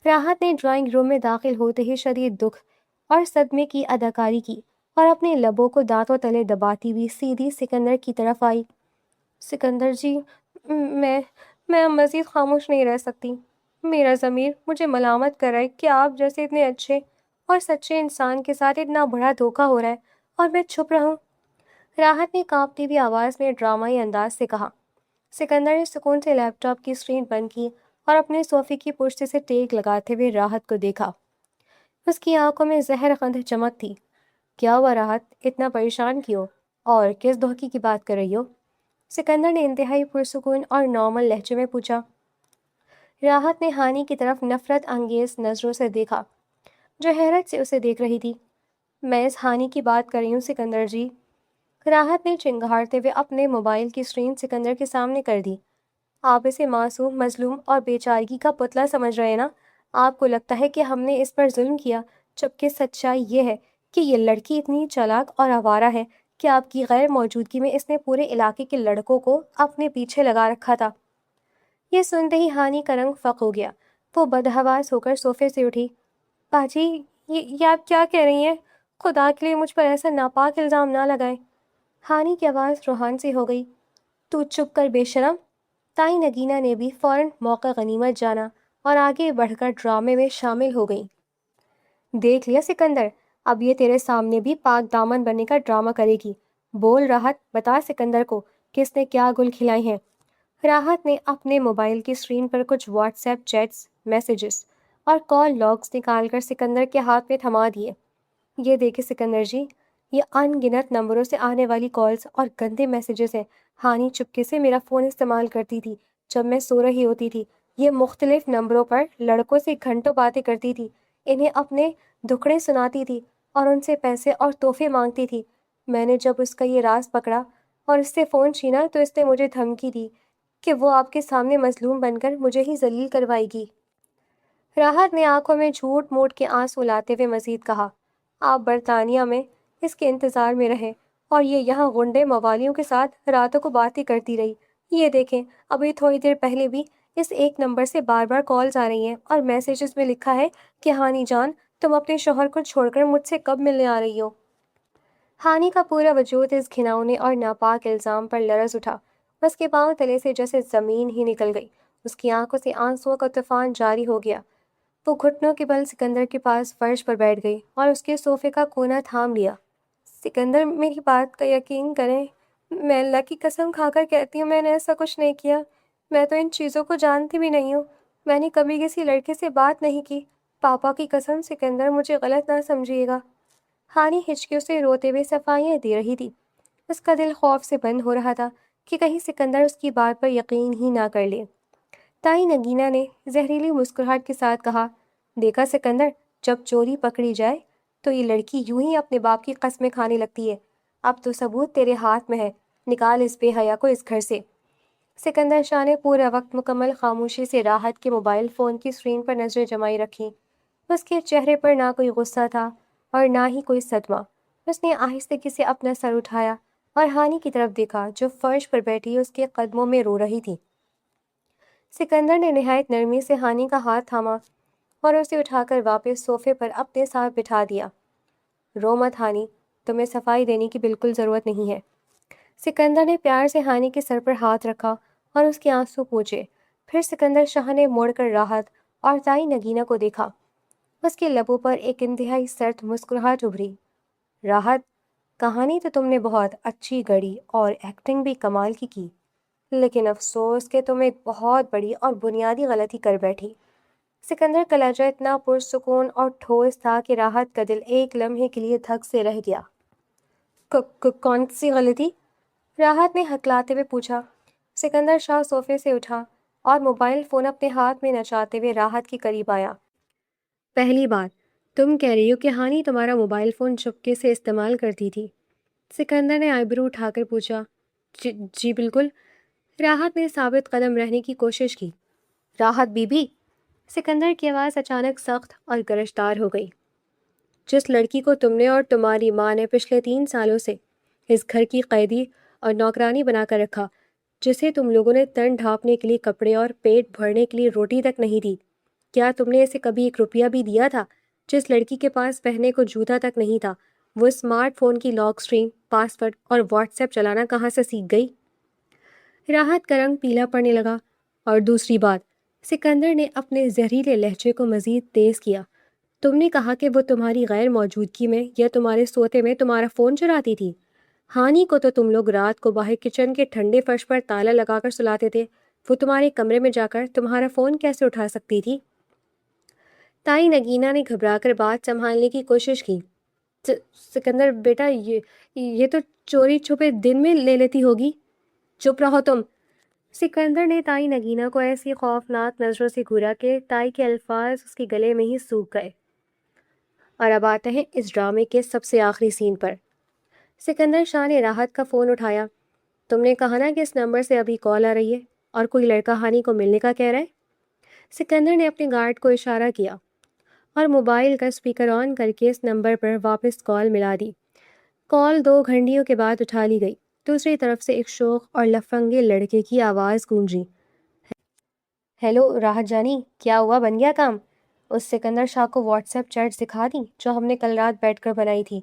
راحت نے ڈرائنگ روم میں داخل ہوتے ہی شدید دکھ اور صدمے کی اداکاری کی اور اپنے لبوں کو دانتوں تلے دباتی ہوئی سیدھی سکندر کی طرف آئی۔ سکندر جی، میں اب مزید خاموش نہیں رہ سکتی۔ میرا ضمیر مجھے ملامت کر رہا ہے کہ آپ جیسے اتنے اچھے اور سچے انسان کے ساتھ اتنا بڑا دھوکا ہو رہا ہے اور میں چھپ رہا ہوں۔ راحت نے کانپتی ہوئی آواز میں ڈرامائی انداز سے کہا۔ سکندر نے سکون سے لیپ ٹاپ کی اسکرین بند کی اور اپنے صوفے کی پشت سے ٹیک لگاتے ہوئے راحت کو دیکھا۔ اس کی آنکھوں میں زہر خند چمک تھی۔ کیا ہوا راحت، اتنا پریشان کیوں اور کس دھوکے کی بات کر رہی ہو؟ سکندر نے انتہائی پرسکون اور نارمل لہجے میں پوچھا۔ راحت نے ہانی کی طرف نفرت انگیز نظروں سے دیکھا، جو حیرت سے اسے دیکھ رہی تھی۔ میں اس ہانی کی بات کر رہی ہوں سکندر جی۔ راحت نے چنگھاڑتے ہوئے اپنے موبائل کی اسکرین سکندر کے سامنے کر دی۔ آپ اسے معصوم، مظلوم اور بیچارگی کا پتلا سمجھ رہے ہیں نا؟ آپ کو لگتا ہے کہ ہم نے اس پر ظلم کیا، جبکہ سچائی یہ ہے کہ یہ لڑکی اتنی چالاک اور آوارہ ہے کہ آپ کی غیر موجودگی میں اس نے پورے علاقے کے لڑکوں کو اپنے پیچھے لگا رکھا تھا۔ یہ سنتے ہی ہانی کا رنگ فق ہو گیا۔ وہ بدحواس ہو کر صوفے سے اٹھی۔ باجی، یہ آپ کیا کہہ رہی ہیں؟ خدا کے لیے مجھ پر ایسا ناپاک الزام نہ لگائیں۔ ہانی کی آواز روحان سی ہو گئی۔ تو چپ کر بے شرم۔ تائی نگینہ نے بھی فوراً موقع غنیمت جانا اور آگے بڑھ کر ڈرامے میں شامل ہو گئی۔ دیکھ لیا سکندر، اب یہ تیرے سامنے بھی پاک دامن بننے کا ڈرامہ کرے گی۔ بول راحت، بتا سکندر کو کس نے کیا گل کھلائے ہیں۔ راحت نے اپنے موبائل کی اسکرین پر کچھ واٹس ایپ چیٹس، میسیجز اور کال لاگز نکال کر سکندر کے ہاتھ میں تھما دیے۔ یہ دیکھیں سکندر جی، یہ ان گنت نمبروں سے آنے والی کالز اور گندے میسیجز ہیں۔ ہانی چپکے سے میرا فون استعمال کرتی تھی جب میں سو رہی ہوتی تھی، یہ مختلف نمبروں پر لڑکوں سے گھنٹوں باتیں کرتی تھی، انہیں اپنے دکھڑے سناتی تھی اور ان سے پیسے اور تحفے مانگتی تھی۔ میں نے جب اس کا یہ راز پکڑا اور اس سے فون چھینا تو اس نے مجھے دھمکی دی کہ وہ آپ کے سامنے مظلوم بن کر مجھے ہی ذلیل کروائے گی۔ راحت نے آنکھوں میں جھوٹ موٹ کے آنسو لاتے ہوئے مزید کہا، آپ برطانیہ میں اس کے انتظار میں رہے اور یہ یہاں غنڈے موالیوں کے ساتھ راتوں کو باتیں کرتی رہی۔ یہ دیکھیں، ابھی تھوڑی دیر پہلے بھی اس ایک نمبر سے بار بار کالز آ رہی ہیں اور میسیجز میں لکھا ہے کہ ہانی جان تم اپنے شوہر کو چھوڑ کر مجھ سے کب ملنے آ رہی ہو۔ ہانی کا پورا وجود اس گھناؤنے اور ناپاک الزام پر لرز اٹھا۔ اس کے پاؤں تلے سے جیسے زمین ہی نکل گئی۔ اس کی آنکھوں سے آنسوؤں کا طوفان جاری ہو گیا۔ وہ گھٹنوں کے بل سکندر کے پاس فرش پر بیٹھ گئی اور اس کے صوفے کا کونا تھام لیا۔ سکندر، میری بات کا یقین کریں، میں اللہ کی قسم کھا کر کہتی ہوں میں نے ایسا کچھ نہیں کیا۔ میں تو ان چیزوں کو جانتی بھی نہیں ہوں۔ میں نے کبھی کسی لڑکے سے بات نہیں کی۔ پاپا کی قسم سکندر، مجھے غلط نہ سمجھیے گا۔ ہانی ہچکیوں سے روتے ہوئے صفائیاں دے رہی تھی۔ اس کا دل خوف سے بند ہو رہا تھا کہ کہیں سکندر اس کی بات پر یقین ہی نہ کر لے۔ تائی نگینہ نے زہریلی مسکراہٹ کے ساتھ کہا، دیکھا سکندر، جب چوری پکڑی جائے تو یہ لڑکی یوں ہی اپنے باپ کی قسمیں کھانے لگتی ہے۔ اب تو ثبوت تیرے ہاتھ میں ہے، نکال اس بے حیا کو اس گھر سے۔ سکندر شاہ نے پورا وقت مکمل خاموشی سے راحت کے موبائل فون کی اسکرین پر نظریں جمائی رکھیں۔ اس کے چہرے پر نہ کوئی غصہ تھا اور نہ ہی کوئی صدمہ۔ اس نے آہستگی سے اپنا سر اٹھایا اور ہانی کی طرف دیکھا جو فرش پر بیٹھی اس کے قدموں میں رو رہی تھی۔ سکندر نے نہایت نرمی سے ہانی کا ہاتھ تھاما اور اسے اٹھا کر واپس صوفے پر اپنے ساتھ بٹھا دیا۔ رو مت ہانی، تمہیں صفائی دینے کی بالکل ضرورت نہیں ہے۔ سکندر نے پیار سے ہانی کے سر پر ہاتھ رکھا اور اس کے آنسو پوچھے۔ پھر سکندر شاہ نے موڑ کر راحت اور تائی نگینہ کو دیکھا۔ اس کے لبوں پر ایک انتہائی سرد مسکراہٹ ابھری۔ راحت، کہانی تو تم نے بہت اچھی گڑھی اور ایکٹنگ بھی کمال کی، لیکن افسوس کہ تم ایک بہت بڑی اور بنیادی غلطی کر بیٹھی۔ سکندر کا لہجہ اتنا پرسکون اور ٹھوس تھا کہ راحت کا دل ایک لمحے کے لیے دھک سے رہ گیا۔ کون سی غلطی؟ راحت نے ہکلاتے ہوئے پوچھا۔ سکندر شاہ صوفے سے اٹھا اور موبائل فون اپنے ہاتھ میں نچاتے ہوئے راحت کے قریب آیا۔ پہلی بات، تم کہہ رہی ہو کہ ہانی تمہارا موبائل فون چپکے سے استعمال کرتی تھی؟ سکندر نے آئیبرو اٹھا کر پوچھا۔ جی بالکل۔ راحت نے ثابت قدم رہنے کی کوشش کی۔ راحت بی بی، سکندر کی آواز اچانک سخت اور گرجدار ہو گئی، جس لڑکی کو تم نے اور تمہاری ماں نے پچھلے 3 سالوں سے اس گھر کی قیدی اور نوکرانی بنا کر رکھا، جسے تم لوگوں نے تن ڈھانپنے کے لیے کپڑے اور پیٹ بھرنے کے لیے روٹی تک نہیں دی، کیا تم نے اسے کبھی 1 روپیہ بھی دیا تھا؟ جس لڑکی کے پاس پہننے کو جوتا تک نہیں تھا، وہ اسمارٹ فون کی لاک اسکرین، پاس ورڈ اور واٹس ایپ چلانا کہاں سے سیکھ گئی؟ راحت کا رنگ پیلا پڑنے لگا۔ اور دوسری بات، سکندر نے اپنے زہریلے لہجے کو مزید تیز کیا، تم نے کہا کہ وہ تمہاری غیر موجودگی میں یا تمہارے سوتے میں تمہارا فون چراتی تھی۔ ہانی کو تو تم لوگ رات کو باہر کچن کے ٹھنڈے فرش پر تالا لگا کر سلاتے تھے، وہ تمہارے کمرے میں جا کر تمہارا فون کیسے اٹھا سکتی تھی؟ تائی نگینہ نے گھبرا کر بات سنبھالنے کی کوشش کی۔ سکندر بیٹا، یہ تو چوری چھپے دن میں لے لیتی ہوگی۔ چپ رہو تم۔ سکندر نے تائی نگینہ کو ایسی خوفناک نظروں سے گھورا کہ تائی کے الفاظ اس کے گلے میں ہی سوکھ گئے۔ اور اب آتے ہیں اس ڈرامے کے سب سے آخری سین پر۔ سکندر شاہ نے راحت کا فون اٹھایا۔ تم نے کہا نا کہ اس نمبر سے ابھی کال آ رہی ہے اور کوئی لڑکا ہانی کو ملنے کا کہہ رہا ہے؟ سکندر نے اپنے گارڈ کو اشارہ کیا اور موبائل کا اسپیکر آن کر کے اس نمبر پر واپس کال ملا دی۔ کال 2 گھنٹیوں کے بعد اٹھا لی گئی۔ دوسری طرف سے ایک شوخ اور لفنگے لڑکے کی آواز گونجی۔ ہیلو راحت جانی، کیا ہوا، بن گیا کام؟ اس سکندر شاہ کو واٹس ایپ چیٹس دکھا دی جو ہم نے کل رات بیٹھ کر بنائی تھی؟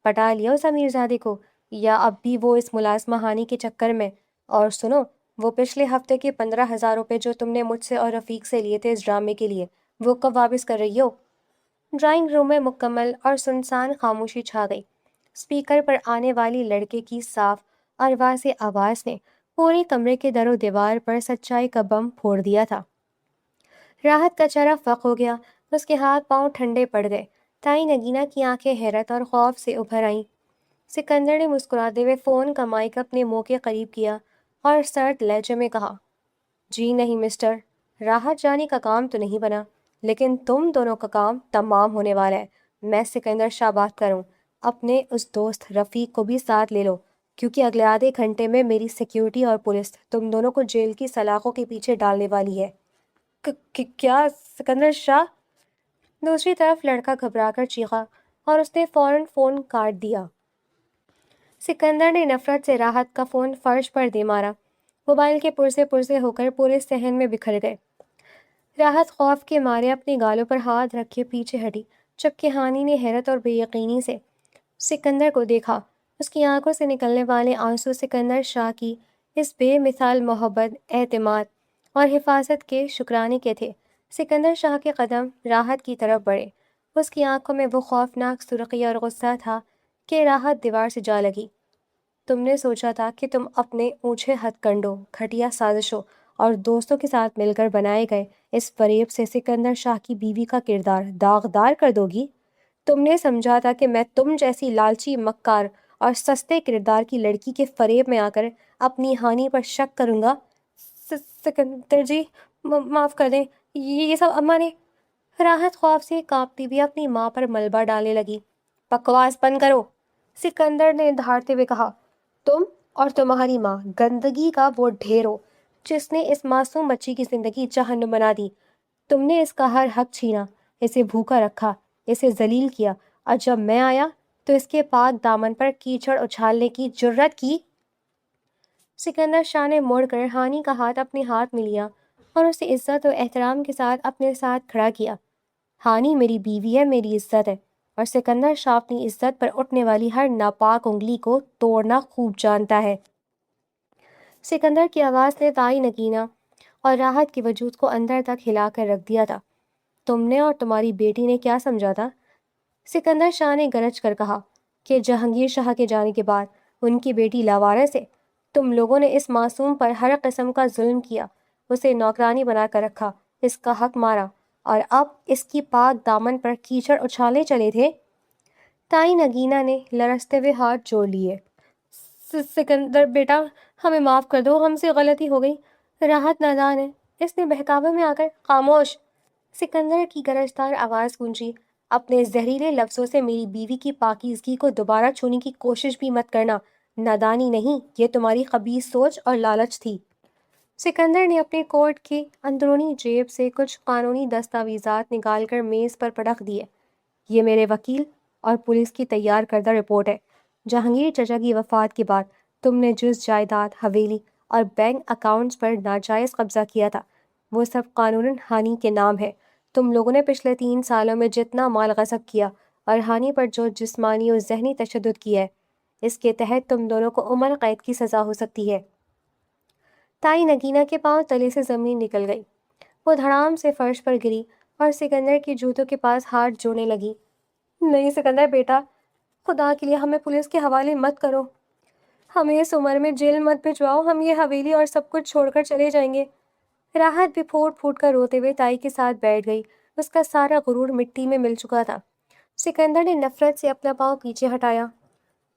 پٹا لیا اس امیر زادے کو، یا اب بھی وہ اس ملازمہ ہانی کے چکر میں؟ اور سنو، وہ پچھلے ہفتے کے 15,000 روپے جو تم نے مجھ سے اور رفیق سے لیے تھے اس ڈرامے کے لیے، وہ کب واپس کر رہی ہو؟ ڈرائنگ روم میں مکمل اور سنسان خاموشی چھا گئی۔ اسپیکر پر آنے والی لڑکے کی صاف اور واضح آواز نے پورے کمرے کے در و دیوار پر سچائی کا بم پھوڑ دیا تھا۔ راحت کا چہرہ فق ہو گیا، اس کے ہاتھ پاؤں ٹھنڈے پڑ گئے۔ تائی نگینہ کی آنکھیں حیرت اور خوف سے ابھر آئیں۔ سکندر نے مسکراتے ہوئے فون کا مائک اپنے منہ کے قریب کیا اور سرد لہجے میں کہا، جی نہیں مسٹر، راحت جانی کا کام تو نہیں بنا، لیکن تم دونوں کا کام تمام ہونے والا ہے۔ میں سکندر شاہ بات کروں، اپنے اس دوست رفیق کو بھی ساتھ لے لو، کیونکہ اگلے آدھے گھنٹے میں میری سیکیورٹی اور پولیس تم دونوں کو جیل کی سلاخوں کے پیچھے ڈالنے والی ہے۔ کیا سکندر شاہ؟ دوسری طرف لڑکا گھبرا کر چیخا اور اس نے فوراً فون کاٹ دیا۔ سکندر نے نفرت سے راحت کا فون فرش پر دے مارا۔ موبائل کے پرزے ہو کر پورے صحن میں بکھر گئے۔ راحت خوف کے مارے اپنے گالوں پر ہاتھ رکھے پیچھے ہٹی، جبکہ ہانی نے حیرت اور بے یقینی سے سکندر کو دیکھا۔ اس کی آنکھوں سے نکلنے والے آنسو سکندر شاہ کی اس بے مثال محبت، اعتماد اور حفاظت کے شکرانے کے تھے۔ سکندر شاہ کے قدم راحت کی طرف بڑھے۔ اس کی آنکھوں میں وہ خوفناک سرخی اور غصہ تھا کہ راحت دیوار سے جا لگی۔ تم نے سوچا تھا کہ تم اپنے اونچے ہتھ کنڈوں، گھٹیا سازشوں اور دوستوں کے ساتھ مل کر بنائے گئے اس فریب سے سکندر شاہ کی بیوی کا کردار داغدار کر دو گی۔ تم نے سمجھا تھا کہ میں تم جیسی لالچی، مکار اور سستے کردار کی لڑکی کے فریب میں آ کر اپنی ہانی پر شک کروں گا۔ سکندر جی، معاف کر دیں، یہ سب اماں نے۔ راحت خوف سے کانپتی ہوئی اپنی ماں پر ملبہ ڈالنے لگی۔ بکواس بند کرو، سکندر نے دھاڑتے ہوئے کہا۔ تم اور تمہاری ماں گندگی کا وہ ڈھیر ہو جس نے اس معصوم بچی کی زندگی جہنم بنا دی۔ تم نے اس کا ہر حق چھینا، اسے بھوکا رکھا، اسے ذلیل کیا، اور جب میں آیا تو اس کے پاک دامن پر کیچڑ اچھالنے کی جرت کی۔ سکندر شاہ نے مڑ کر ہانی کا ہاتھ اپنے ہاتھ میں لیا اور اسے عزت و احترام کے ساتھ اپنے ساتھ کھڑا کیا۔ ہانی میری بیوی ہے، میری عزت ہے، اور سکندر شاہ اپنی عزت پر اٹھنے والی ہر ناپاک انگلی کو توڑنا خوب جانتا ہے۔ سکندر کی آواز نے تائی نگینہ اور راحت کے وجود کو اندر تک ہلا کر رکھ دیا تھا۔ تم نے اور تمہاری بیٹی نے کیا سمجھا تھا؟ سکندر شاہ نے گرج کر کہا کہ جہانگیر شاہ کے جانے کے بعد ان کی بیٹی لاوارث ہے۔ تم لوگوں نے اس معصوم پر ہر قسم کا ظلم کیا، اسے نوکرانی بنا کر رکھا، اس کا حق مارا، اور اب اس کی پاک دامن پر کیچڑ اچھالے چلے تھے۔ تائی نگینہ نے لرزتے ہوئے ہاتھ جوڑ لیے۔ سکندر بیٹا، ہمیں معاف کر دو، ہم سے غلطی ہو گئی۔ راحت نادان ہے، اس نے بہکاوے میں آ کر… خاموش! سکندر کی گرجدار آواز گونجی۔ اپنے زہریلے لفظوں سے میری بیوی کی پاکیزگی کو دوبارہ چھونے کی کوشش بھی مت کرنا۔ نادانی نہیں، یہ تمہاری خبیث سوچ اور لالچ تھی۔ سکندر نے اپنے کوٹ کی اندرونی جیب سے کچھ قانونی دستاویزات نکال کر میز پر پٹک دیے۔ یہ میرے وکیل اور پولیس کی تیار کردہ رپورٹ ہے۔ جہانگیر چچا کی وفات کے بعد تم نے جس جائیداد، حویلی اور بینک اکاؤنٹس پر ناجائز قبضہ کیا تھا، وہ سب قانوناً ہانی کے نام ہے۔ تم لوگوں نے پچھلے 3 سالوں میں جتنا مال غصب کیا اور ہانی پر جو جسمانی اور ذہنی تشدد کیا ہے، اس کے تحت تم دونوں کو عمر قید کی سزا ہو سکتی ہے۔ تائی نگینہ کے پاؤں تلے سے زمین نکل گئی۔ وہ دھڑام سے فرش پر گری اور سکندر کے جوتوں کے پاس ہاتھ جوڑنے لگی۔ نہیں سکندر بیٹا، خدا کے لیے ہمیں پولیس کے حوالے مت کرو، ہمیں اس عمر میں جیل مت بھجواؤ، ہم یہ حویلی اور سب کچھ چھوڑ کر چلے جائیں گے۔ راحت بھی پھوٹ پھوٹ کر روتے ہوئے تائی کے ساتھ بیٹھ گئی۔ اس کا سارا غرور مٹی میں مل چکا تھا۔ سکندر نے نفرت سے اپنا پاؤں پیچھے ہٹایا۔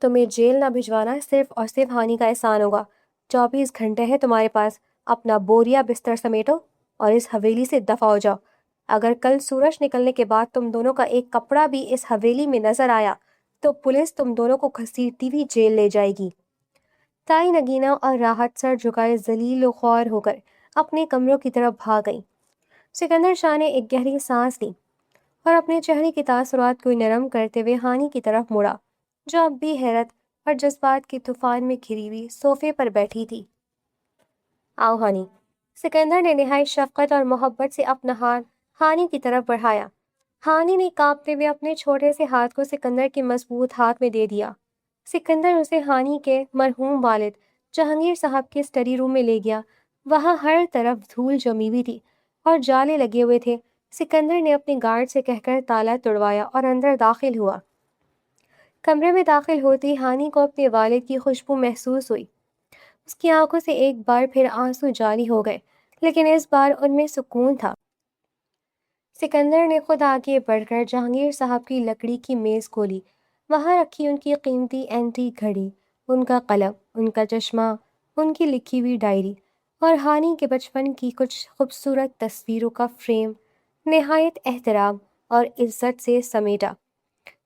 تمہیں جیل نہ بھجوانا صرف اور صرف ہانی کا احسان ہوگا۔ 24 گھنٹے ہیں تمہارے پاس، اپنا بوریا بستر سمیٹو اور اس حویلی سے دفع ہو جاؤ۔ اگر کل سورج نکلنے کے بعد تم دونوں کا ایک کپڑا بھی اس حویلی میں نظر آیا تو پولیس تم دونوں کو گھسیٹتی ہوئی جیل لے جائے گی۔ تائی نگینہ اور راحت سر جھکائے ذلیل و خوار ہو کر اپنے کمروں کی طرف بھاگ گئیں۔ سکندر شاہ نے ایک گہری سانس لی اور اپنے چہرے کے تاثرات کو نرم کرتے ہوئے ہانی کی طرف مڑا، جو اب بھی حیرت اور جذبات کے طوفان میں گھری ہوئی صوفے پر بیٹھی تھی۔ آؤ ہانی، سکندر نے نہایت شفقت اور محبت سے اپنا ہاتھ ہانی کی طرف بڑھایا۔ ہانی نے کانپتے ہوئے اپنے چھوٹے سے ہاتھ کو سکندر کے مضبوط ہاتھ میں دے دیا۔ سکندر اسے ہانی کے مرحوم والد جہانگیر صاحب کے اسٹڈی روم میں لے گیا۔ وہاں ہر طرف دھول جمی ہوئی تھی اور جالے لگے ہوئے تھے۔ سکندر نے اپنے گارڈ سے کہہ کر تالا توڑوایا اور اندر داخل ہوا۔ کمرے میں داخل ہوتے ہی ہانی کو اپنے والد کی خوشبو محسوس ہوئی۔ اس کی آنکھوں سے ایک بار پھر آنسو جاری ہو گئے، لیکن اس بار ان میں سکون تھا۔ سکندر نے خود آگے بڑھ کر جہانگیر صاحب کی لکڑی کی میز کھولی۔ وہاں رکھی ان کی قیمتی اینٹی گھڑی، ان کا قلم، ان کا چشمہ، ان کی لکھی ہوئی ڈائری اور ہانی کے بچپن کی کچھ خوبصورت تصویروں کا فریم نہایت احترام اور عزت سے سمیٹا۔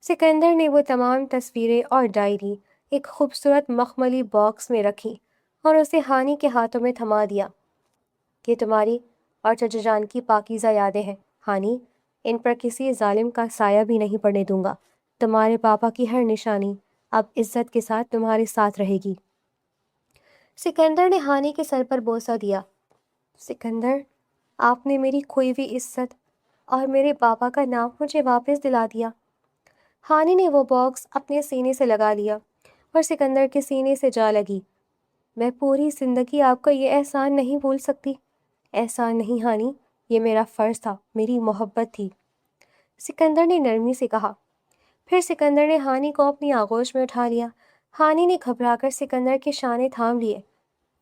سکندر نے وہ تمام تصویریں اور ڈائری ایک خوبصورت مخملی باکس میں رکھی اور اسے ہانی کے ہاتھوں میں تھما دیا۔ یہ تمہاری اور چچا جان کی پاکیزہ یادیں ہیں ہانی، ان پر کسی ظالم کا سایہ بھی نہیں پڑنے دوں گا۔ تمہارے پاپا کی ہر نشانی اب عزت کے ساتھ تمہارے ساتھ رہے گی۔ سکندر نے ہانی کے سر پر بوسہ دیا۔ سکندر، آپ نے میری کھوئی ہوئی عزت اور میرے پاپا کا نام مجھے واپس دلا دیا۔ ہانی نے وہ باکس اپنے سینے سے لگا لیا اور سکندر کے سینے سے جا لگی۔ میں پوری زندگی آپ کا یہ احسان نہیں بھول سکتی۔ احسان نہیں ہانی، یہ میرا فرض تھا، میری محبت تھی، سکندر نے نرمی سے کہا۔ پھر سکندر نے ہانی کو اپنی آغوش میں اٹھا لیا۔ ہانی نے گھبرا کر سکندر کے شانے تھام لیے۔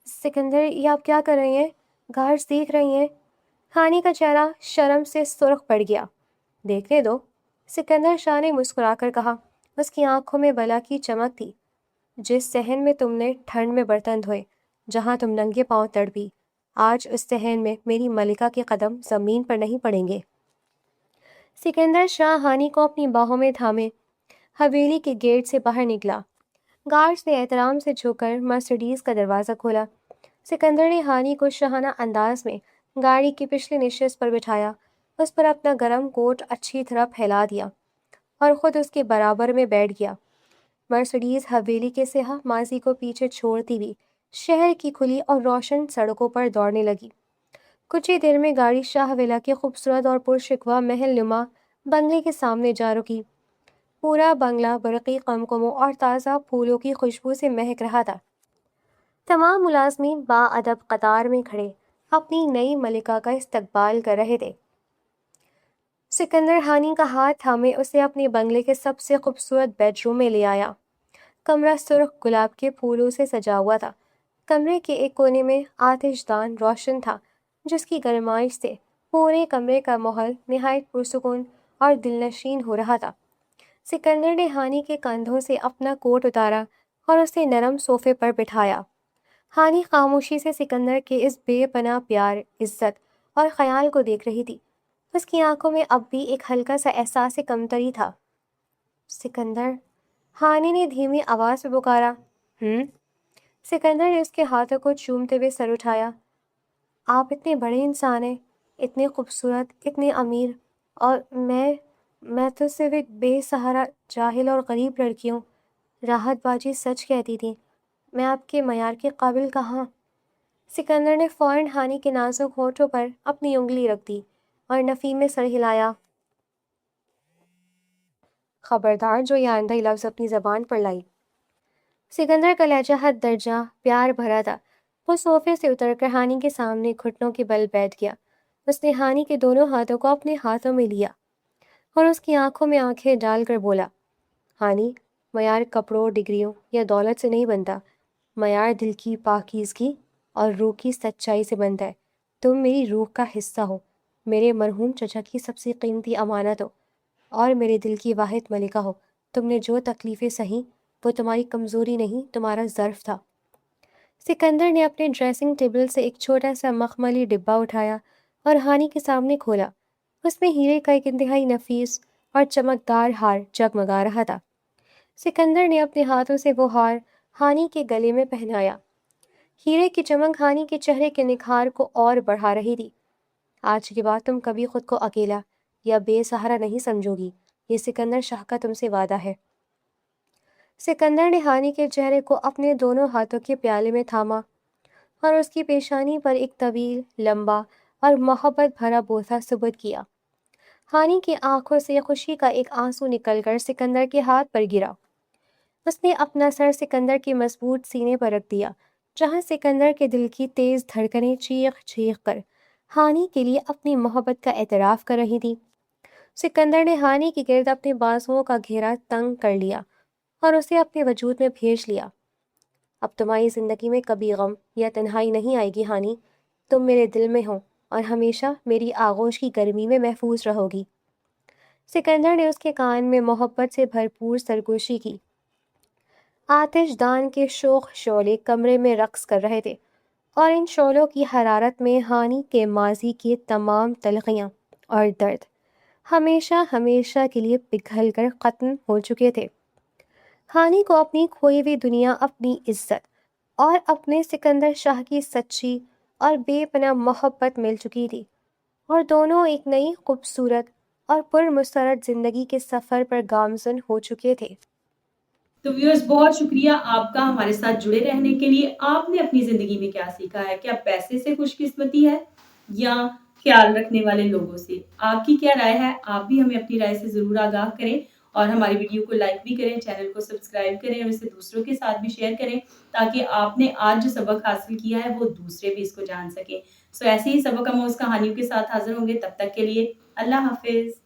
سکندر، یہ آپ کیا کر رہی ہیں؟ گارڈز دیکھ رہی ہیں۔ ہانی کا چہرہ شرم سے سرخ پڑ گیا۔ دیکھنے دو، سکندر شاہ نے مسکرا کر کہا۔ اس کی آنکھوں میں بلا کی چمک تھی۔ جس صحن میں تم نے ٹھنڈ میں برتن دھوئے، جہاں تم ننگے پاؤں تڑپی، آج اس صحن میں میری ملکہ کے قدم زمین پر نہیں پڑیں گے۔ سکندر شاہ ہانی کو اپنی باہوں میں تھامے حویلی کے گیٹ سے باہر نکلا۔ گارڈز نے احترام سے جھک کر مرسیڈیز کا دروازہ کھولا۔ سکندر نے ہانی کو شاہانہ انداز میں گاڑی کی پچھلی نشست پر بٹھایا، اس پر اپنا گرم کوٹ اچھی طرح پھیلا دیا اور خود اس کے برابر میں بیٹھ گیا۔ مرسیڈیز حویلی کے سیاہ ماضی کو پیچھے چھوڑتی ہوئی شہر کی کھلی اور روشن سڑکوں پر دوڑنے لگی۔ کچھ ہی دیر میں گاڑی شاہ ولا کے خوبصورت اور پرشکوہ محل نما بنگلے کے سامنے جا رکی۔ پورا بنگلہ برقی قمقموں اور تازہ پھولوں کی خوشبو سے مہک رہا تھا۔ تمام ملازمین با ادب قطار میں کھڑے اپنی نئی ملکہ کا استقبال کر رہے تھے۔ سکندر ہانی کا ہاتھ تھامے اسے اپنے بنگلے کے سب سے خوبصورت بیڈ روم میں لے آیا۔ کمرہ سرخ گلاب کے پھولوں سے سجا ہوا تھا۔ کمرے کے ایک کونے میں آتش دان روشن تھا، جس کی گرمائش سے پورے کمرے کا ماحول نہایت پرسکون اور دلنشین ہو رہا تھا۔ سکندر نے ہانی کے کندھوں سے اپنا کوٹ اتارا اور اسے نرم صوفے پر بٹھایا۔ ہانی خاموشی سے سکندر کے اس بے پناہ پیار، عزت اور خیال کو دیکھ رہی تھی۔ اس کی آنکھوں میں اب بھی ایک ہلکا سا احساس کمتری تھا۔ سکندر، ہانی نے دھیمی آواز میں پکارا۔ سکندر نے اس کے ہاتھوں کو چومتے ہوئے سر اٹھایا۔ آپ اتنے بڑے انسان ہیں، اتنے خوبصورت، اتنے امیر، اور میں تو صرف ایک بے سہارا جاہل اور غریب لڑکی ہوں۔ راحت باجی سچ کہتی تھی، میں آپ کے معیار کے قابل کہاں؟ سکندر نے فوراً ہانی کے نازک ہونٹوں پر اپنی انگلی رکھ دی اور نفی میں سر ہلایا۔ خبردار جو یہ آئندہ لفظ اپنی زبان پر لائی۔ سکندر کا لہجہ حد درجہ پیار بھرا تھا۔ وہ صوفے سے اتر کر ہانی کے سامنے گھٹنوں کے بل بیٹھ گیا۔ اس نے ہانی کے دونوں ہاتھوں کو اپنے ہاتھوں میں لیا اور اس کی آنکھوں میں آنکھیں ڈال کر بولا، ہانی، معیار کپڑوں، ڈگریوں یا دولت سے نہیں بنتا، معیار دل کی پاکیزگی اور روح کی سچائی سے بنتا ہے۔ تم میری روح کا حصہ ہو، میرے مرحوم چچا کی سب سے قیمتی امانت ہو اور میرے دل کی واحد ملکہ ہو۔ تم نے جو تکلیفیں سہیں وہ تمہاری کمزوری نہیں، تمہارا ظرف تھا۔ سکندر نے اپنے ڈریسنگ ٹیبل سے ایک چھوٹا سا مخملی ڈبہ اٹھایا اور ہانی کے سامنے کھولا۔ اس میں ہیرے کا ایک انتہائی نفیس اور چمکدار ہار جگمگا رہا تھا۔ سکندر نے اپنے ہاتھوں سے وہ ہار ہانی کے گلے میں پہنایا۔ ہیرے کی چمک ہانی کے چہرے کے نکھار کو اور بڑھا رہی تھی۔ آج کے بعد تم کبھی خود کو اکیلا یا بے سہارا نہیں سمجھو گی، یہ سکندر شاہ کا تم سے وعدہ ہے۔ سکندر نے ہانی کے چہرے کو اپنے دونوں ہاتھوں کے پیالے میں تھاما اور اس کی پیشانی پر ایک طویل، لمبا اور محبت بھرا بوسہ سپرد کیا۔ ہانی کی آنکھوں سے خوشی کا ایک آنسو نکل کر سکندر کے ہاتھ پر گرا۔ اس نے اپنا سر سکندر کے مضبوط سینے پر رکھ دیا، جہاں سکندر کے دل کی تیز دھڑکنیں چیخ چیخ کر ہانی کے لیے اپنی محبت کا اعتراف کر رہی تھی۔ سکندر نے ہانی کے گرد اپنے بازوؤں کا گھیرا تنگ کر لیا اور اسے اپنے وجود میں بھیج لیا۔ اب تمہاری زندگی میں کبھی غم یا تنہائی نہیں آئے گی ہانی، تم میرے دل میں ہو اور ہمیشہ میری آغوش کی گرمی میں محفوظ رہو گی۔ سکندر نے اس کے کان میں محبت سے بھرپور سرگوشی کی۔ آتش دان کے شوخ شعلے کمرے میں رقص کر رہے تھے اور ان شعلوں کی حرارت میں ہانی کے ماضی کی تمام تلخیاں اور درد ہمیشہ ہمیشہ کے لیے پگھل کر ختم ہو چکے تھے۔ ہانی کو اپنی کھوئی ہوئی دنیا، اپنی عزت اور اپنے سکندر شاہ کی سچی اور بے پناہ محبت مل چکی تھی، اور دونوں ایک نئی خوبصورت اور پرمسرت زندگی کے سفر پر گامزن ہو چکے تھے۔ تو ویورز بہت شکریہ آپ کا ہمارے ساتھ جڑے رہنے کے لیے۔ آپ نے اپنی زندگی میں کیا سیکھا ہے؟ کیا پیسے سے خوش قسمتی ہے یا خیال رکھنے والے لوگوں سے؟ آپ کی کیا رائے ہے؟ آپ بھی ہمیں اپنی رائے سے ضرور آگاہ کریں اور ہماری ویڈیو کو لائک بھی کریں، چینل کو سبسکرائب کریں اور اسے دوسروں کے ساتھ بھی شیئر کریں تاکہ آپ نے آج جو سبق حاصل کیا ہے وہ دوسرے بھی اس کو جان سکیں۔ ایسے ہی سبق آموز کہانیوں کے ساتھ حاضر ہوں گے، تب تک کے لیے اللہ حافظ۔